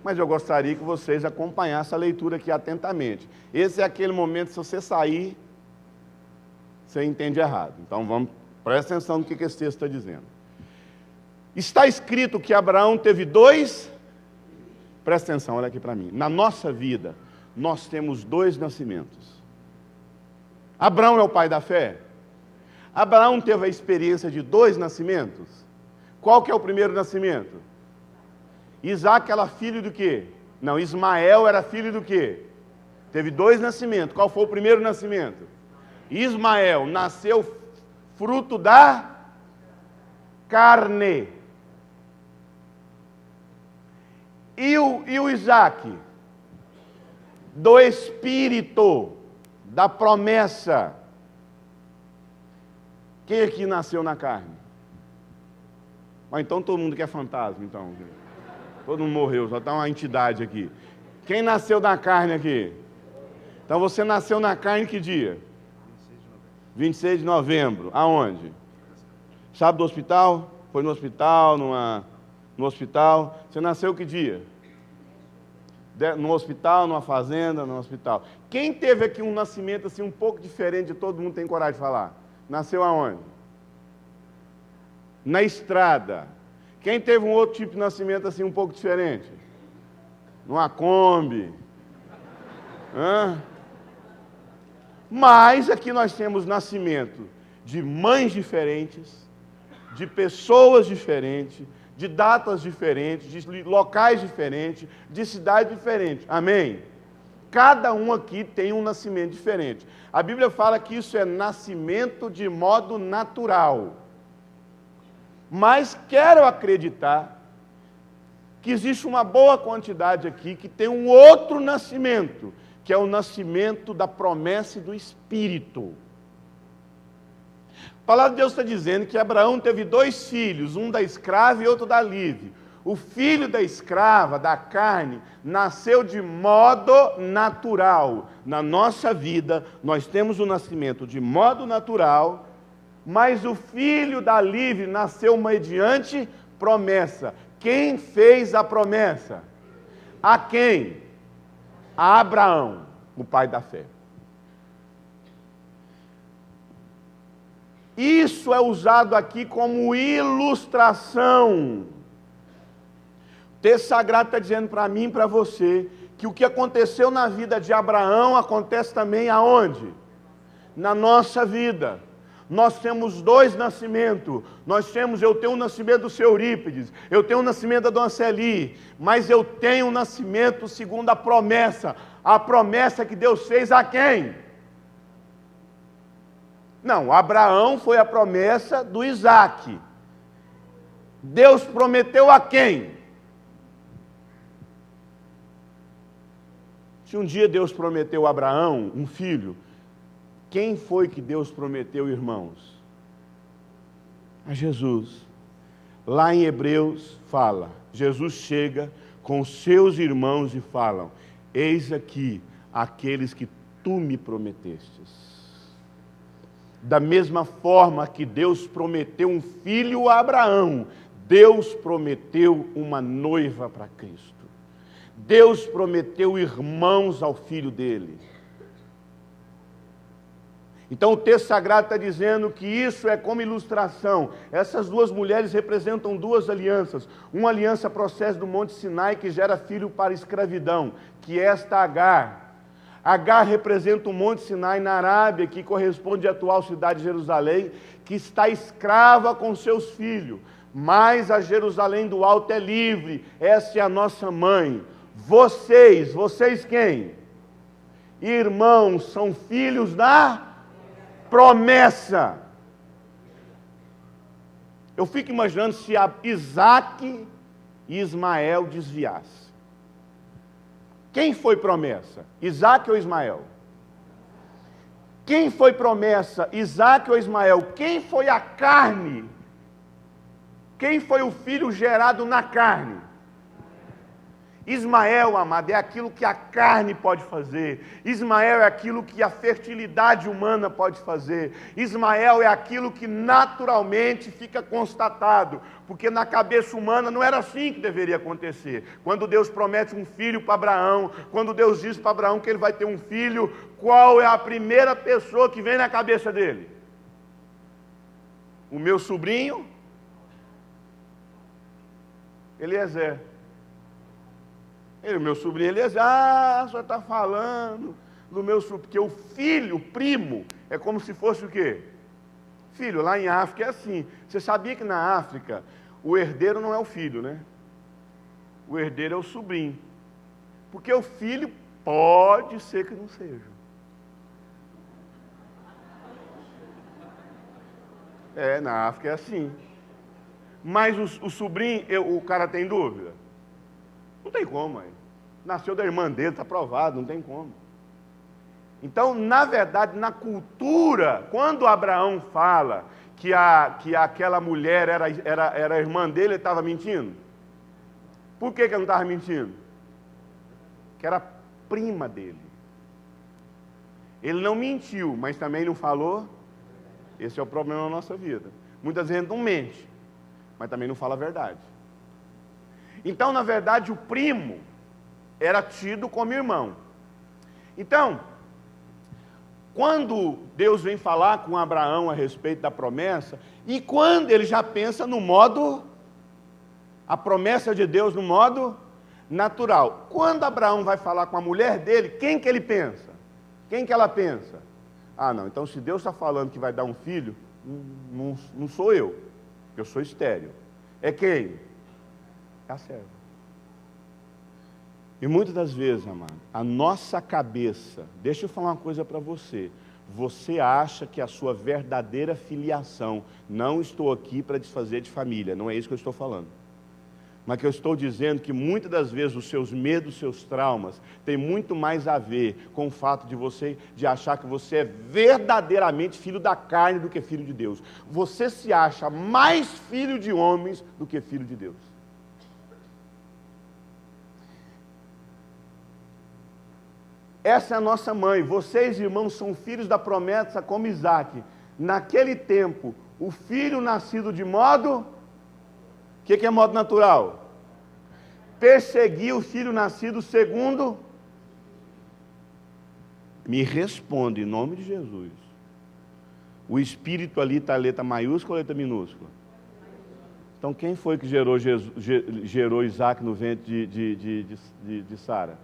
Mas eu gostaria que vocês acompanhassem a leitura aqui atentamente. Esse é aquele momento, se você sair, você entende errado. Então vamos, presta atenção no que esse texto está dizendo. Está escrito que Abraão teve dois... Presta atenção, olha aqui para mim. Na nossa vida, nós temos dois nascimentos. Abraão é o pai da fé. Abraão teve a experiência de dois nascimentos. Qual que é o primeiro nascimento? Isaac era filho do quê? Não, Ismael era filho do quê? Teve dois nascimentos. Qual foi o primeiro nascimento? Ismael nasceu fruto da carne. E o Isaac? Do espírito, da promessa. Quem aqui nasceu na carne? Mas então todo mundo que é fantasma, então. Todo mundo morreu, só está uma entidade aqui. Quem nasceu na carne aqui? Então você nasceu na carne que dia? 26 de novembro. Aonde? Sabe do hospital? Foi no hospital, no hospital. Você nasceu que dia? No hospital, numa fazenda, no hospital. Quem teve aqui um nascimento assim um pouco diferente de todo mundo tem coragem de falar? Nasceu aonde? Na estrada. Quem teve um outro tipo de nascimento assim um pouco diferente? Numa Kombi. Hã? Mas aqui nós temos nascimento de mães diferentes, de pessoas diferentes, de datas diferentes, de locais diferentes, de cidades diferentes. Amém? Cada um aqui tem um nascimento diferente. A Bíblia fala que isso é nascimento de modo natural. Mas quero acreditar que existe uma boa quantidade aqui que tem um outro nascimento, que é o nascimento da promessa e do Espírito. A palavra de Deus está dizendo que Abraão teve dois filhos, um da escrava e outro da livre. O filho da escrava, da carne, nasceu de modo natural. Na nossa vida, nós temos o nascimento de modo natural, mas o filho da livre nasceu mediante promessa. Quem fez a promessa? A quem? A Abraão. o pai da fé. Isso é usado aqui como ilustração. O texto sagrado está dizendo para mim e para você que o que aconteceu na vida de Abraão acontece também aonde? Na nossa vida. Nós temos dois nascimentos. Eu tenho o nascimento do seu Eurípides, eu tenho o nascimento da dona Celi, mas eu tenho o nascimento segundo a promessa que Deus fez a quem? Não, Abraão foi a promessa do Isaac. Deus prometeu a quem? Se um dia Deus prometeu a Abraão um filho, quem foi que Deus prometeu, irmãos? A Jesus. Lá em Hebreus fala, Jesus chega com os seus irmãos e falam: eis aqui aqueles que tu me prometestes. Da mesma forma que Deus prometeu um filho a Abraão, Deus prometeu uma noiva para Cristo. Deus prometeu irmãos ao filho dele. Então o texto sagrado está dizendo que isso é como ilustração. Essas duas mulheres representam duas alianças. Uma aliança procede do Monte Sinai, que gera filho para escravidão, que é esta Agar. Agar representa o Monte Sinai na Arábia, que corresponde à atual cidade de Jerusalém, que está escrava com seus filhos. Mas a Jerusalém do alto é livre. Essa é a nossa mãe. Vocês quem? Irmãos, são filhos da promessa. Eu fico imaginando se Isaac e Ismael desviassem. Quem foi promessa? Isaac ou Ismael? Quem foi promessa? Isaac ou Ismael? Quem foi a carne? Quem foi o filho gerado na carne? Ismael, amado, é aquilo que a carne pode fazer. Ismael é aquilo que a fertilidade humana pode fazer. Ismael é aquilo que naturalmente fica constatado, porque na cabeça humana não era assim que deveria acontecer. Quando Deus promete um filho para Abraão, quando Deus diz para Abraão que ele vai ter um filho, qual é a primeira pessoa que vem na cabeça dele? O meu sobrinho, Eliezer. O meu sobrinho Eliezer, o senhor está falando do meu sobrinho, porque o filho, o primo, é como se fosse o quê? Filho, lá em África é assim. Você sabia que na África, o herdeiro não é o filho, né? O herdeiro é o sobrinho. Porque o filho pode ser que não seja. Na África é assim. Mas o sobrinho, o cara tem dúvida? Não tem como, aí. Nasceu da irmã dele, está provado, não tem como. Então, na verdade, na cultura, quando Abraão fala que aquela mulher era a irmã dele, ele estava mentindo? Por que ele não estava mentindo? Que era prima dele. Ele não mentiu, mas também não falou. Esse é o problema na nossa vida. Muitas vezes não mente, mas também não fala a verdade. Então, na verdade, o primo era tido como irmão. Então, quando Deus vem falar com Abraão a respeito da promessa, e quando ele já pensa no modo, a promessa de Deus no modo natural. Quando Abraão vai falar com a mulher dele, quem que ele pensa? Quem que ela pensa? Não, então se Deus está falando que vai dar um filho, não sou eu sou estéril. É quem? É a serva. E muitas das vezes, amado, a nossa cabeça, deixa eu falar uma coisa para você, você acha que a sua verdadeira filiação, não estou aqui para desfazer de família, não é isso que eu estou falando, mas que eu estou dizendo que muitas das vezes os seus medos, os seus traumas, tem muito mais a ver com o fato de achar que você é verdadeiramente filho da carne do que filho de Deus. Você se acha mais filho de homens do que filho de Deus. Essa é a nossa mãe. Vocês, irmãos, são filhos da promessa como Isaac. Naquele tempo, o filho nascido de modo... O que é modo natural? Perseguir o filho nascido segundo... Me responde em nome de Jesus. O Espírito ali está letra maiúscula ou letra minúscula? Então quem foi que gerou Isaac no ventre de Sara?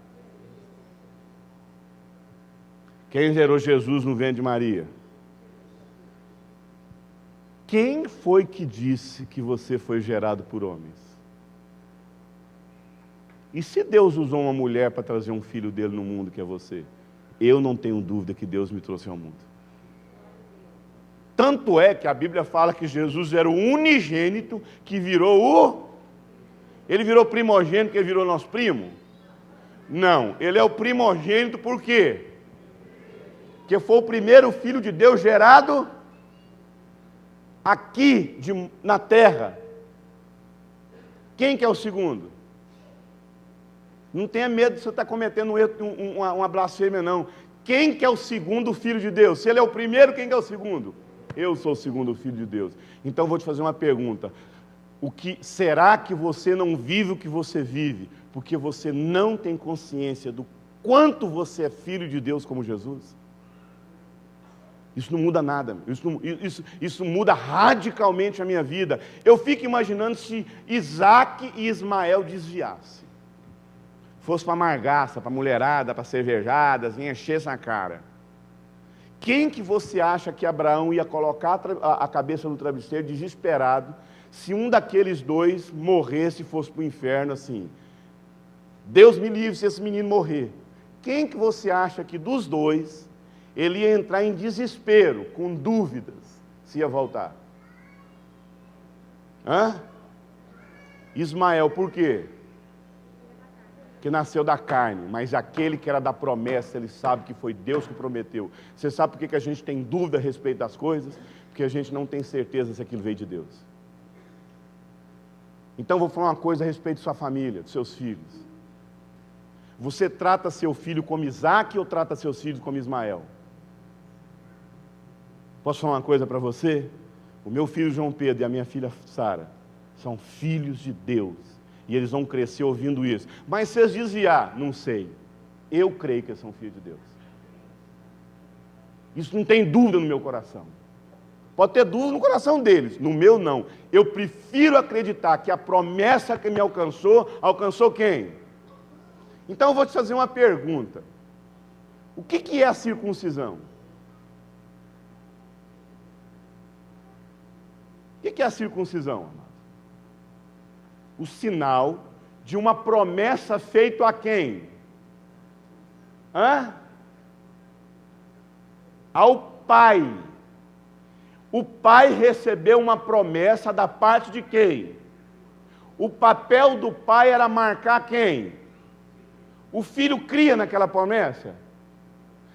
Quem gerou Jesus no ventre de Maria? Quem foi que disse que você foi gerado por homens? E se Deus usou uma mulher para trazer um filho dele no mundo, que é você? Eu não tenho dúvida que Deus me trouxe ao mundo. Tanto é que a Bíblia fala que Jesus era o unigênito que virou Ele virou primogênito porque ele virou nosso primo? Não, ele é o primogênito por quê? Porque foi o primeiro filho de Deus gerado aqui na terra. Quem que é o segundo? Não tenha medo de você estar cometendo uma blasfêmia, não. Quem que é o segundo filho de Deus? Se ele é o primeiro, quem que é o segundo? Eu sou o segundo filho de Deus. Então vou te fazer uma pergunta. Será que você não vive o que você vive? Porque você não tem consciência do quanto você é filho de Deus como Jesus? Isso não muda nada. Isso muda radicalmente a minha vida. Eu fico imaginando se Isaac e Ismael desviassem. Fosse para amargaça, para mulherada, para cervejadas, enchesse a cara. Quem que você acha que Abraão ia colocar a cabeça no travesseiro desesperado se um daqueles dois morresse e fosse para o inferno assim? Deus me livre se esse menino morrer. Quem que você acha que dos dois ele ia entrar em desespero, com dúvidas, se ia voltar? Ismael, por quê? Que nasceu da carne, mas aquele que era da promessa, ele sabe que foi Deus que prometeu. Você sabe por que a gente tem dúvida a respeito das coisas? Porque a gente não tem certeza se aquilo veio de Deus. Então vou falar uma coisa a respeito de sua família, dos seus filhos. Você trata seu filho como Isaac ou trata seus filhos como Ismael? Posso falar uma coisa para você? O meu filho João Pedro e a minha filha Sara são filhos de Deus. E eles vão crescer ouvindo isso. Mas se eles desviar, não sei. Eu creio que eles são filhos de Deus. Isso não tem dúvida no meu coração. Pode ter dúvida no coração deles, no meu não. Eu prefiro acreditar que a promessa que me alcançou quem? Então eu vou te fazer uma pergunta. O que é a circuncisão? O que é a circuncisão, amado? O sinal de uma promessa feita a quem? Ao pai. O pai recebeu uma promessa da parte de quem? O papel do pai era marcar quem? O filho cria naquela promessa?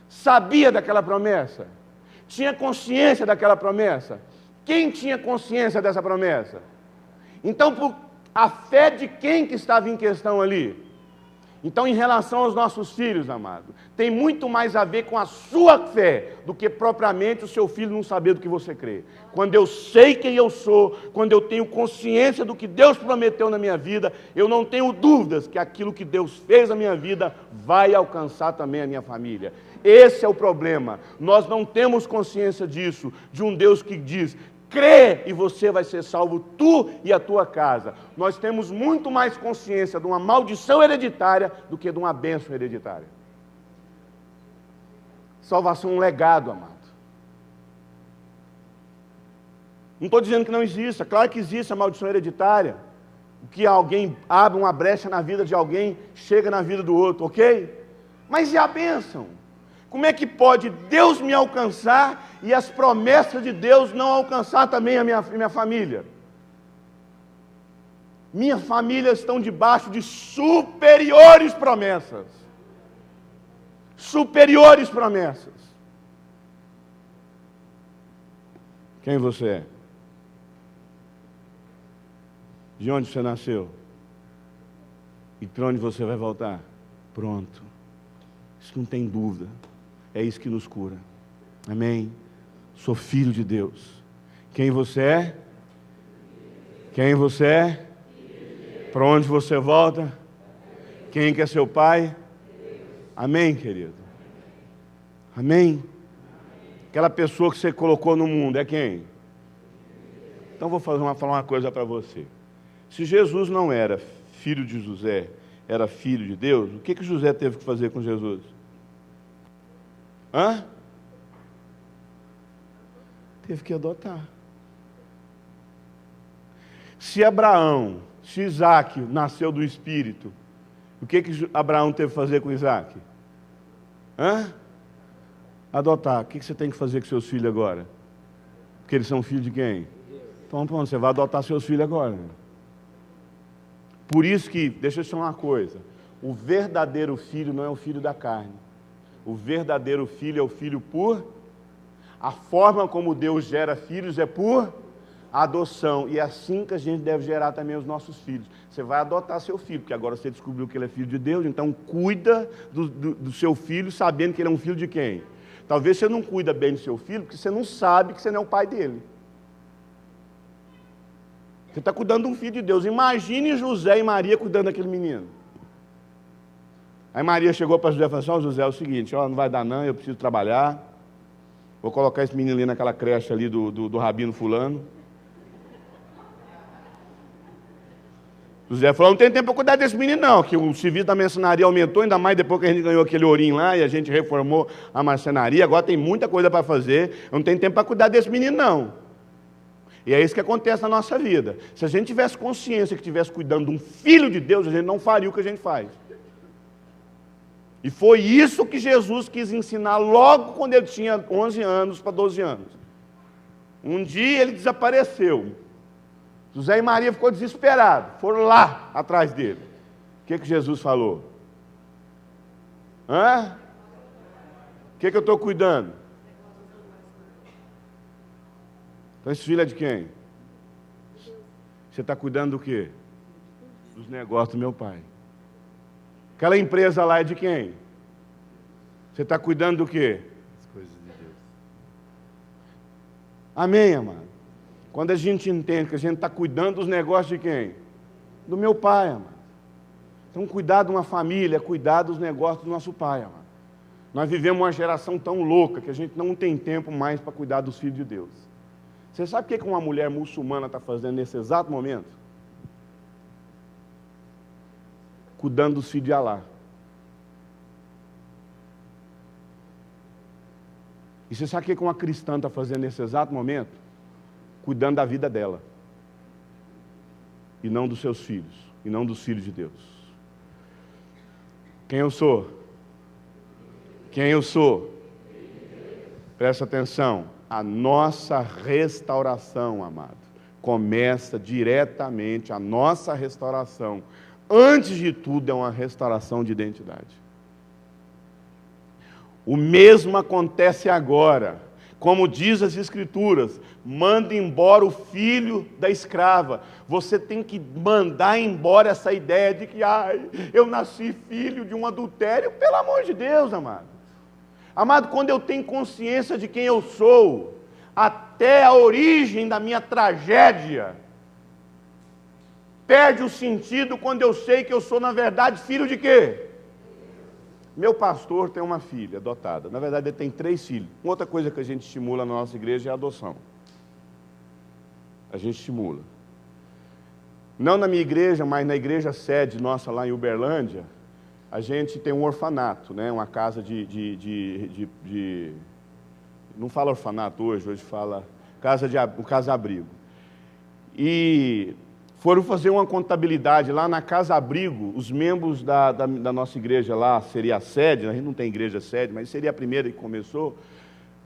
Sabia daquela promessa? Tinha consciência daquela promessa? Quem tinha consciência dessa promessa? Então, a fé de quem que estava em questão ali? Então, em relação aos nossos filhos, amado, tem muito mais a ver com a sua fé do que propriamente o seu filho não saber do que você crê. Quando eu sei quem eu sou, quando eu tenho consciência do que Deus prometeu na minha vida, eu não tenho dúvidas que aquilo que Deus fez na minha vida vai alcançar também a minha família. Esse é o problema. Nós não temos consciência disso, de um Deus que diz: crê e você vai ser salvo, tu e a tua casa. Nós temos muito mais consciência de uma maldição hereditária do que de uma bênção hereditária. Salvação é um legado, amado. Não estou dizendo que não exista, claro que existe a maldição hereditária. O que alguém abre uma brecha na vida de alguém, chega na vida do outro, ok? Mas e a bênção? Como é que pode Deus me alcançar e as promessas de Deus não alcançar também a minha família? Minha família estão debaixo de superiores promessas. Superiores promessas. Quem você é? De onde você nasceu? E para onde você vai voltar? Pronto. Isso não tem dúvida. É isso que nos cura. Amém? Sou filho de Deus. Quem você é? Quem você é? Para onde você volta? Quem que é seu pai? Amém, querido? Amém? Aquela pessoa que você colocou no mundo é quem? Então vou falar uma coisa para você. Se Jesus não era filho de José, era filho de Deus, o que José teve que fazer com Jesus? Teve que adotar. Se Abraão, se Isaac nasceu do Espírito, o que Abraão teve que fazer com Isaac? Adotar. O que você tem que fazer com seus filhos agora? Porque eles são filhos de quem? Então, pronto, você vai adotar seus filhos agora. Por isso que, deixa eu te falar uma coisa, o verdadeiro filho não é o filho da carne. O verdadeiro filho é o filho por... A forma como Deus gera filhos é por adoção. E é assim que a gente deve gerar também os nossos filhos. Você vai adotar seu filho, porque agora você descobriu que ele é filho de Deus, então cuida do seu filho sabendo que ele é um filho de quem? Talvez você não cuida bem do seu filho, porque você não sabe que você não é o pai dele. Você está cuidando de um filho de Deus. Imagine José e Maria cuidando daquele menino. Aí Maria chegou para José e falou assim: José, é o seguinte, não vai dar não, eu preciso trabalhar. Vou colocar esse menino ali naquela creche ali do Rabino fulano. José falou: não tem tempo para cuidar desse menino não, que o serviço da marcenaria aumentou, ainda mais depois que a gente ganhou aquele ourinho lá e a gente reformou a marcenaria, agora tem muita coisa para fazer, eu não tenho tempo para cuidar desse menino não. E é isso que acontece na nossa vida. Se a gente tivesse consciência que estivesse cuidando de um filho de Deus, a gente não faria o que a gente faz. E foi isso que Jesus quis ensinar logo quando ele tinha 11 anos para 12 anos. Um dia ele desapareceu. José e Maria ficou desesperado. Foram lá atrás dele. O que Jesus falou? O que eu estou cuidando? Então esse filho é de quem? Você está cuidando do quê? Dos negócios do meu pai. Aquela empresa lá é de quem? Você está cuidando do quê? As coisas de Deus. Amém, amado? Quando a gente entende que a gente está cuidando dos negócios de quem? Do meu pai, amado. Então cuidar de uma família, cuidar dos negócios do nosso pai, amado. Nós vivemos uma geração tão louca que a gente não tem tempo mais para cuidar dos filhos de Deus. Você sabe o que uma mulher muçulmana está fazendo nesse exato momento? Cuidando dos filhos de Alá. E você sabe o que uma cristã está fazendo nesse exato momento? Cuidando da vida dela. E não dos seus filhos. E não dos filhos de Deus. Quem eu sou? Quem eu sou? Presta atenção. A nossa restauração, amado, começa diretamente, a nossa restauração, antes de tudo, é uma restauração de identidade. O mesmo acontece agora. Como diz as Escrituras, manda embora o filho da escrava. Você tem que mandar embora essa ideia de que eu nasci filho de um adultério. Pelo amor de Deus, amado. Amado, quando eu tenho consciência de quem eu sou, até a origem da minha tragédia perde o sentido quando eu sei que eu sou, na verdade, filho de quê? Meu pastor tem uma filha adotada. Na verdade, ele tem 3 filhos. Uma outra coisa que a gente estimula na nossa igreja é a adoção. A gente estimula. Não na minha igreja, mas na igreja sede nossa lá em Uberlândia, a gente tem um orfanato, né? Uma casa não fala orfanato hoje fala um casa-abrigo. E foram fazer uma contabilidade lá na casa-abrigo, os membros da nossa igreja lá, seria a sede, a gente não tem igreja sede, mas seria a primeira que começou,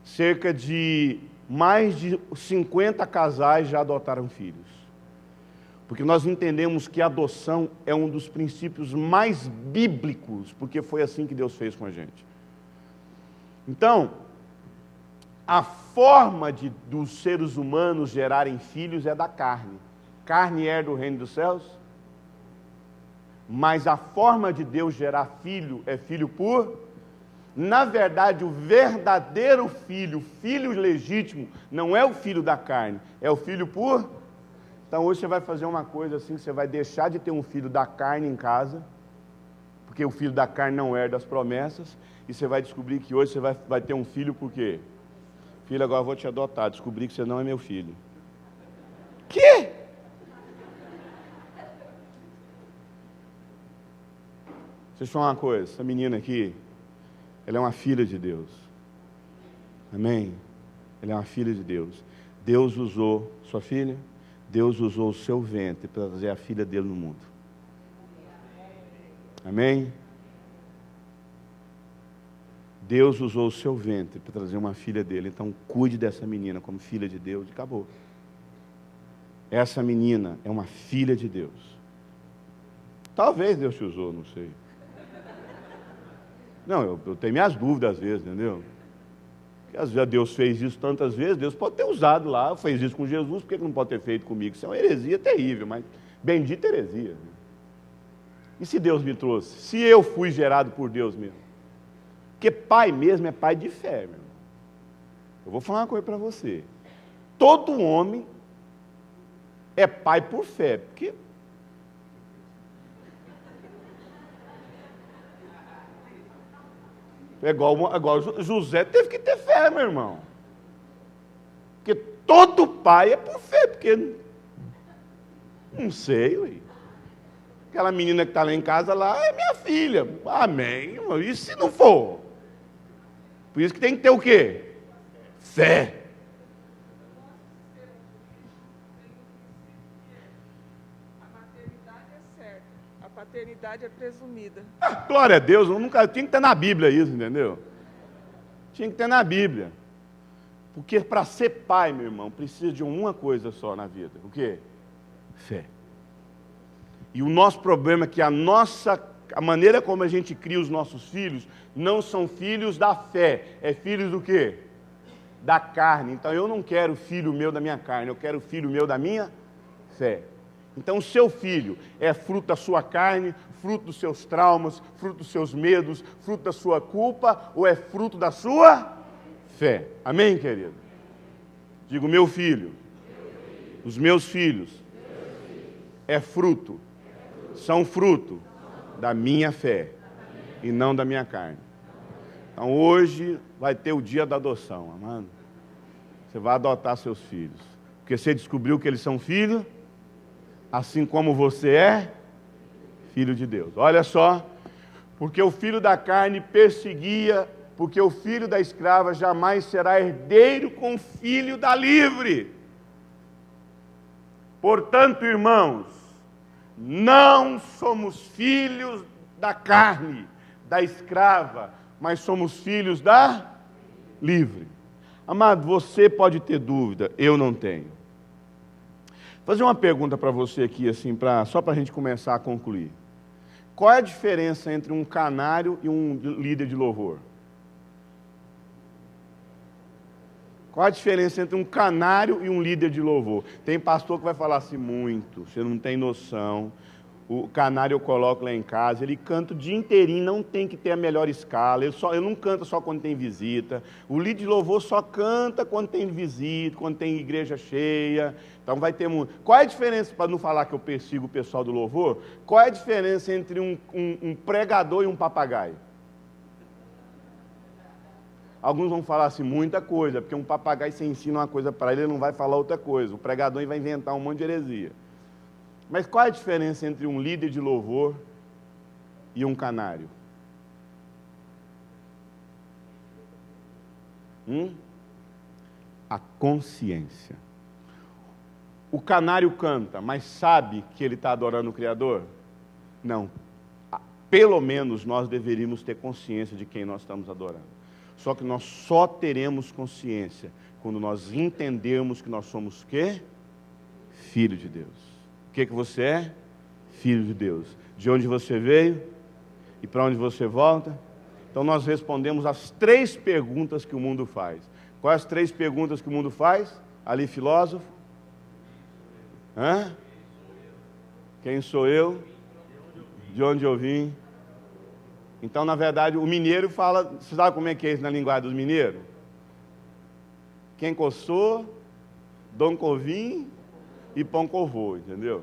cerca de mais de 50 casais já adotaram filhos. Porque nós entendemos que a adoção é um dos princípios mais bíblicos, porque foi assim que Deus fez com a gente. Então, a forma dos seres humanos gerarem filhos é da carne. Carne é do reino dos céus, mas a forma de Deus gerar filho é filho por... Na verdade, o verdadeiro filho, o filho legítimo, não é o filho da carne, é o filho por... Então hoje você vai fazer uma coisa assim, você vai deixar de ter um filho da carne em casa, porque o filho da carne não herda as promessas, E você vai descobrir que hoje você vai ter um filho por quê? Filho, agora eu vou te adotar. Descobri que você não é meu filho. Quê? Deixa eu te falar uma coisa. Essa menina aqui, ela é uma filha de Deus. Amém? Ela é uma filha de Deus. Deus usou sua filha, Deus usou o seu ventre para trazer a filha dele no mundo. Amém? Deus usou o seu ventre para trazer uma filha dele. Então, cuide dessa menina como filha de Deus e acabou. Essa menina é uma filha de Deus. Talvez Deus te usou, não sei. Não, eu tenho minhas dúvidas às vezes, entendeu? Porque às vezes Deus fez isso tantas vezes, Deus pode ter usado lá, fez isso com Jesus, por que não pode ter feito comigo? Isso é uma heresia terrível, mas bendita heresia. E se Deus me trouxe? Se eu fui gerado por Deus mesmo? Porque pai mesmo é pai de fé, meu irmão. Eu vou falar uma coisa para você. Todo homem é pai por fé, porque é igual José teve que ter fé, meu irmão. Porque todo pai é por fé, porque não sei, ué. Aquela menina que está lá em casa lá é minha filha. Amém. E se não for? Por isso que tem que ter o quê? Fé. A maternidade é certa, a paternidade é presumida. Glória a Deus, tinha que ter na Bíblia isso, entendeu? Tinha que ter na Bíblia. Porque para ser pai, meu irmão, precisa de uma coisa só na vida. O quê? Fé. E o nosso problema é que a maneira como a gente cria os nossos filhos não são filhos da fé, é filhos do quê? Da carne. Então eu não quero filho meu da minha carne, eu quero filho meu da minha fé. Então o seu filho é fruto da sua carne, fruto dos seus traumas, fruto dos seus medos, fruto da sua culpa, ou é fruto da sua fé? Amém, querido? Digo, meu filho, os meus filhos são fruto da minha fé e não da minha carne. Então hoje vai ter o dia da adoção, amado. Você vai adotar seus filhos, porque você descobriu que eles são filhos, assim como você é filho de Deus. Olha só, porque o filho da carne perseguia, porque o filho da escrava jamais será herdeiro com o filho da livre. Portanto, irmãos, não somos filhos da carne, da escrava, mas somos filhos da livre. Amado, você pode ter dúvida, eu não tenho. Vou fazer uma pergunta para você aqui, assim, só para a gente começar a concluir. Qual é a diferença entre um canário e um líder de louvor? Qual a diferença entre um canário e um líder de louvor? Tem pastor que vai falar assim, muito, você não tem noção. O canário eu coloco lá em casa, ele canta o dia inteirinho, não tem que ter a melhor escala, ele não canta só quando tem visita. O líder de louvor só canta quando tem visita, quando tem igreja cheia. Então vai ter muito. Qual é a diferença, para não falar que eu persigo o pessoal do louvor, qual é a diferença entre um pregador e um papagaio? Alguns vão falar assim, muita coisa, porque um papagaio, você ensina uma coisa para ele, ele não vai falar outra coisa. O pregador vai inventar um monte de heresia. Mas qual é a diferença entre um líder de louvor e um canário? A consciência. O canário canta, mas sabe que ele está adorando o Criador? Não. Pelo menos nós deveríamos ter consciência de quem nós estamos adorando. Só que nós só teremos consciência quando nós entendermos que nós somos o quê? Filho de Deus. O que você é? Filho de Deus. De onde você veio e para onde você volta? Então nós respondemos as 3 perguntas que o mundo faz. Quais as 3 perguntas que o mundo faz? Ali, filósofo. Quem sou eu? De onde eu vim? Então, na verdade, o mineiro fala... Você sabe como é que é isso na linguagem dos mineiros? Quem coçou, Dom Covim e Pão Covô, entendeu?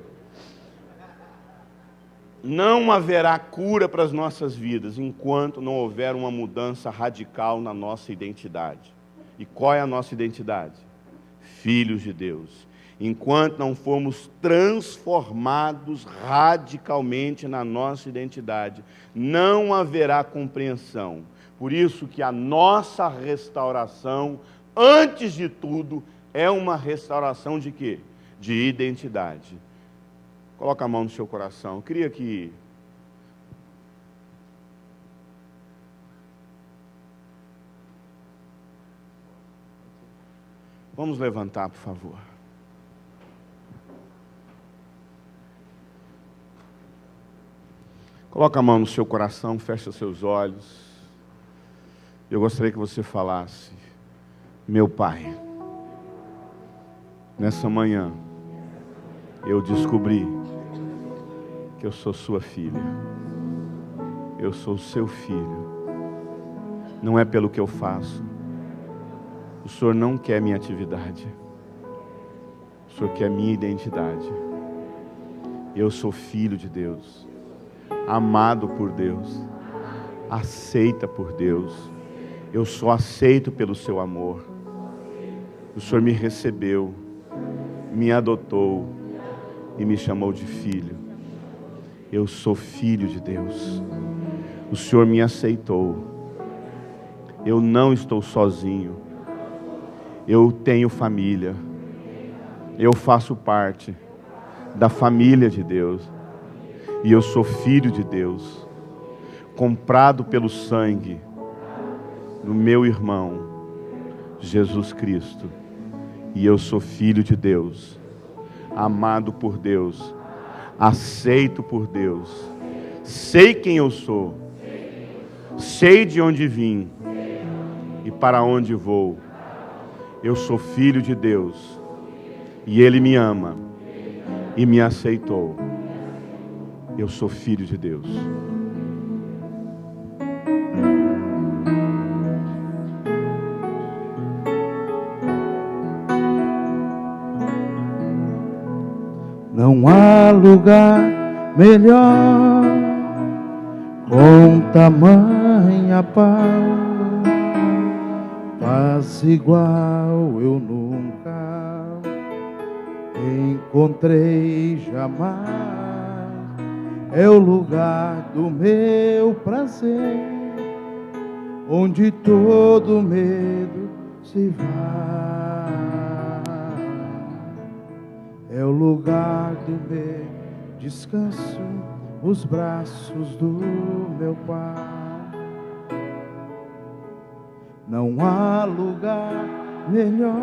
Não haverá cura para as nossas vidas enquanto não houver uma mudança radical na nossa identidade. E qual é a nossa identidade? Filhos de Deus. Enquanto não formos transformados radicalmente na nossa identidade, não haverá compreensão. Por isso que a nossa restauração, antes de tudo, é uma restauração de quê? De identidade. Coloca a mão no seu coração. Eu queria que... Vamos levantar, por favor. Coloca a mão no seu coração, fecha seus olhos. Eu gostaria que você falasse: meu Pai, nessa manhã, eu descobri que eu sou sua filha. Eu sou seu filho. Não é pelo que eu faço. O Senhor não quer minha atividade. O Senhor quer minha identidade. Eu sou filho de Deus, amado por Deus, aceita por Deus. Eu sou aceito pelo seu amor. O Senhor me recebeu, me adotou e me chamou de filho. Eu sou filho de Deus. O Senhor me aceitou. Eu não estou sozinho. Eu tenho família. Eu faço parte da família de Deus. E eu sou filho de Deus, comprado pelo sangue do meu irmão Jesus Cristo. E eu sou filho de Deus, amado por Deus, aceito por Deus. Sei quem eu sou, sei de onde vim e para onde vou. Eu sou filho de Deus e Ele me ama e me aceitou. Eu sou filho de Deus. Não há lugar melhor com tamanha paz igual eu nunca encontrei jamais. É o lugar do meu prazer, onde todo medo se vai. É o lugar do meu descanso, os braços do meu Pai. Não há lugar melhor,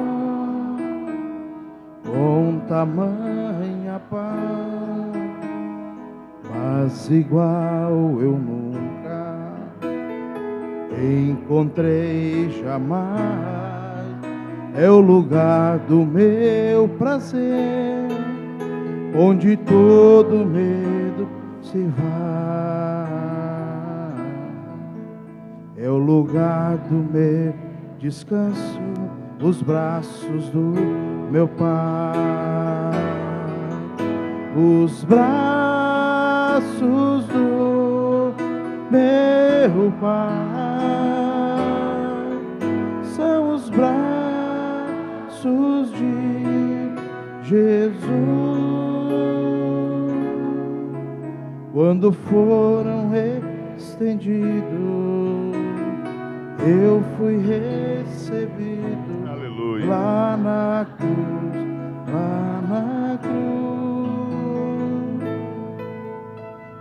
com tamanha paz igual eu nunca encontrei jamais. É o lugar do meu prazer, onde todo medo se vai. É o lugar do meu descanso, os braços do meu Pai. Os braços do meu Pai são os braços de Jesus. Quando foram estendidos, eu fui recebido. Aleluia. Lá na cruz,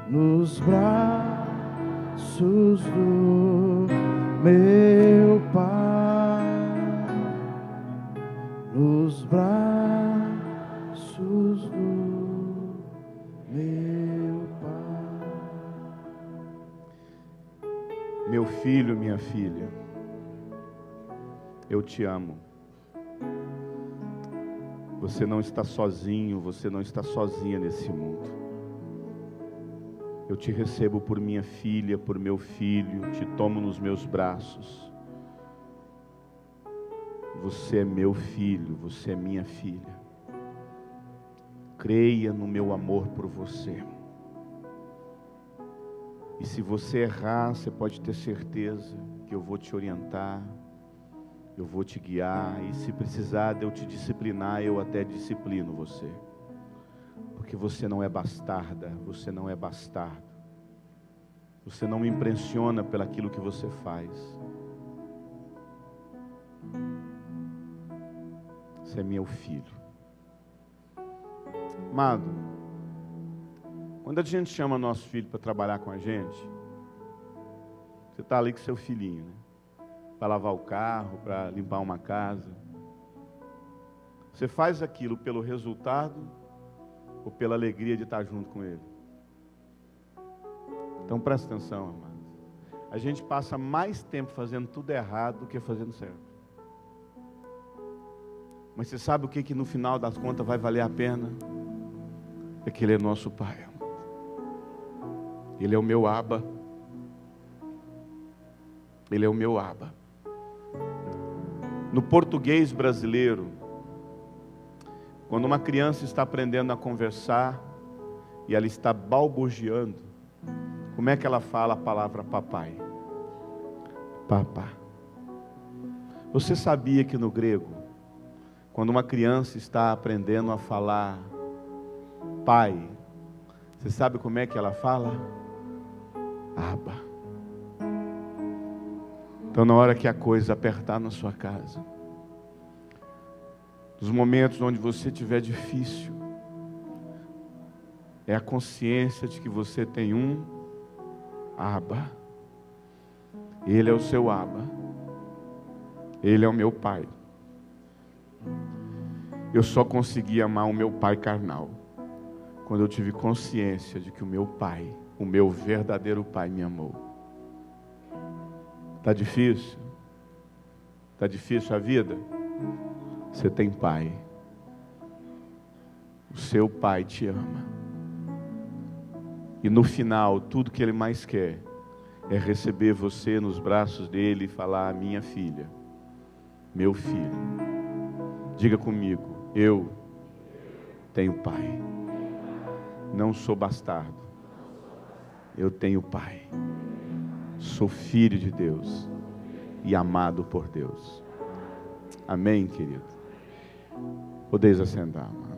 nos braços do meu Pai, nos braços do meu Pai. Meu filho, minha filha, eu te amo. Você não está sozinho, você não está sozinha nesse mundo. Eu te recebo por minha filha, por meu filho, te tomo nos meus braços. Você é meu filho, você é minha filha. Creia no meu amor por você. E se você errar, você pode ter certeza que eu vou te orientar, eu vou te guiar, e se precisar de eu te disciplinar, eu até disciplino você. Porque você não é bastarda, você não é bastardo. Você não me impressiona pelaquilo que você faz. Você é meu filho. Amado, quando a gente chama nosso filho para trabalhar com a gente, você está ali com seu filhinho, né? Para lavar o carro, para limpar uma casa. Você faz aquilo pelo resultado ou pela alegria de estar junto com ele? Então presta atenção, amado. A gente passa mais tempo fazendo tudo errado do que fazendo certo. Mas você sabe o que no final das contas vai valer a pena? É que Ele é nosso Pai. Ele é o meu Abba. Ele é o meu Abba. No português brasileiro, quando uma criança está aprendendo a conversar e ela está balbuciando, como é que ela fala a palavra papai? Papá. Você sabia que no grego, quando uma criança está aprendendo a falar pai, você sabe como é que ela fala? Abba. Então, na hora que a coisa apertar na sua casa, nos momentos onde você estiver difícil, é a consciência de que você tem um Abba. Ele é o seu Abba. Ele é o meu pai. Eu só consegui amar o meu pai carnal quando eu tive consciência de que o meu pai, o meu verdadeiro pai, me amou. Está difícil? Está difícil a vida? Você tem pai. O seu pai te ama. E no final, tudo que ele mais quer é receber você nos braços dele e falar: minha filha, meu filho. Diga comigo: eu tenho pai. Não sou bastardo. Eu tenho pai. Sou filho de Deus e amado por Deus. Amém, querido? Podeis assentar, amado.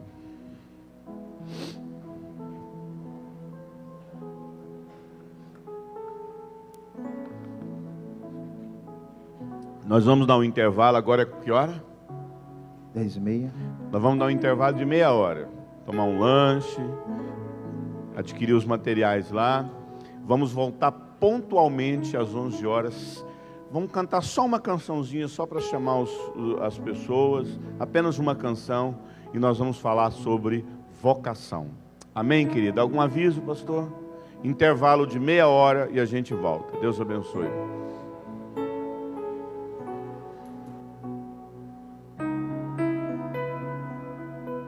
Nós vamos dar um intervalo, agora é que hora? 10h30. Nós vamos dar um intervalo de meia hora. Tomar um lanche, adquirir os materiais lá. Vamos voltar pontualmente às 11 horas. Vamos cantar só uma cançãozinha, só para chamar as pessoas. Apenas uma canção. E nós vamos falar sobre vocação. Amém, querido? Algum aviso, pastor? Intervalo de meia hora e a gente volta. Deus abençoe.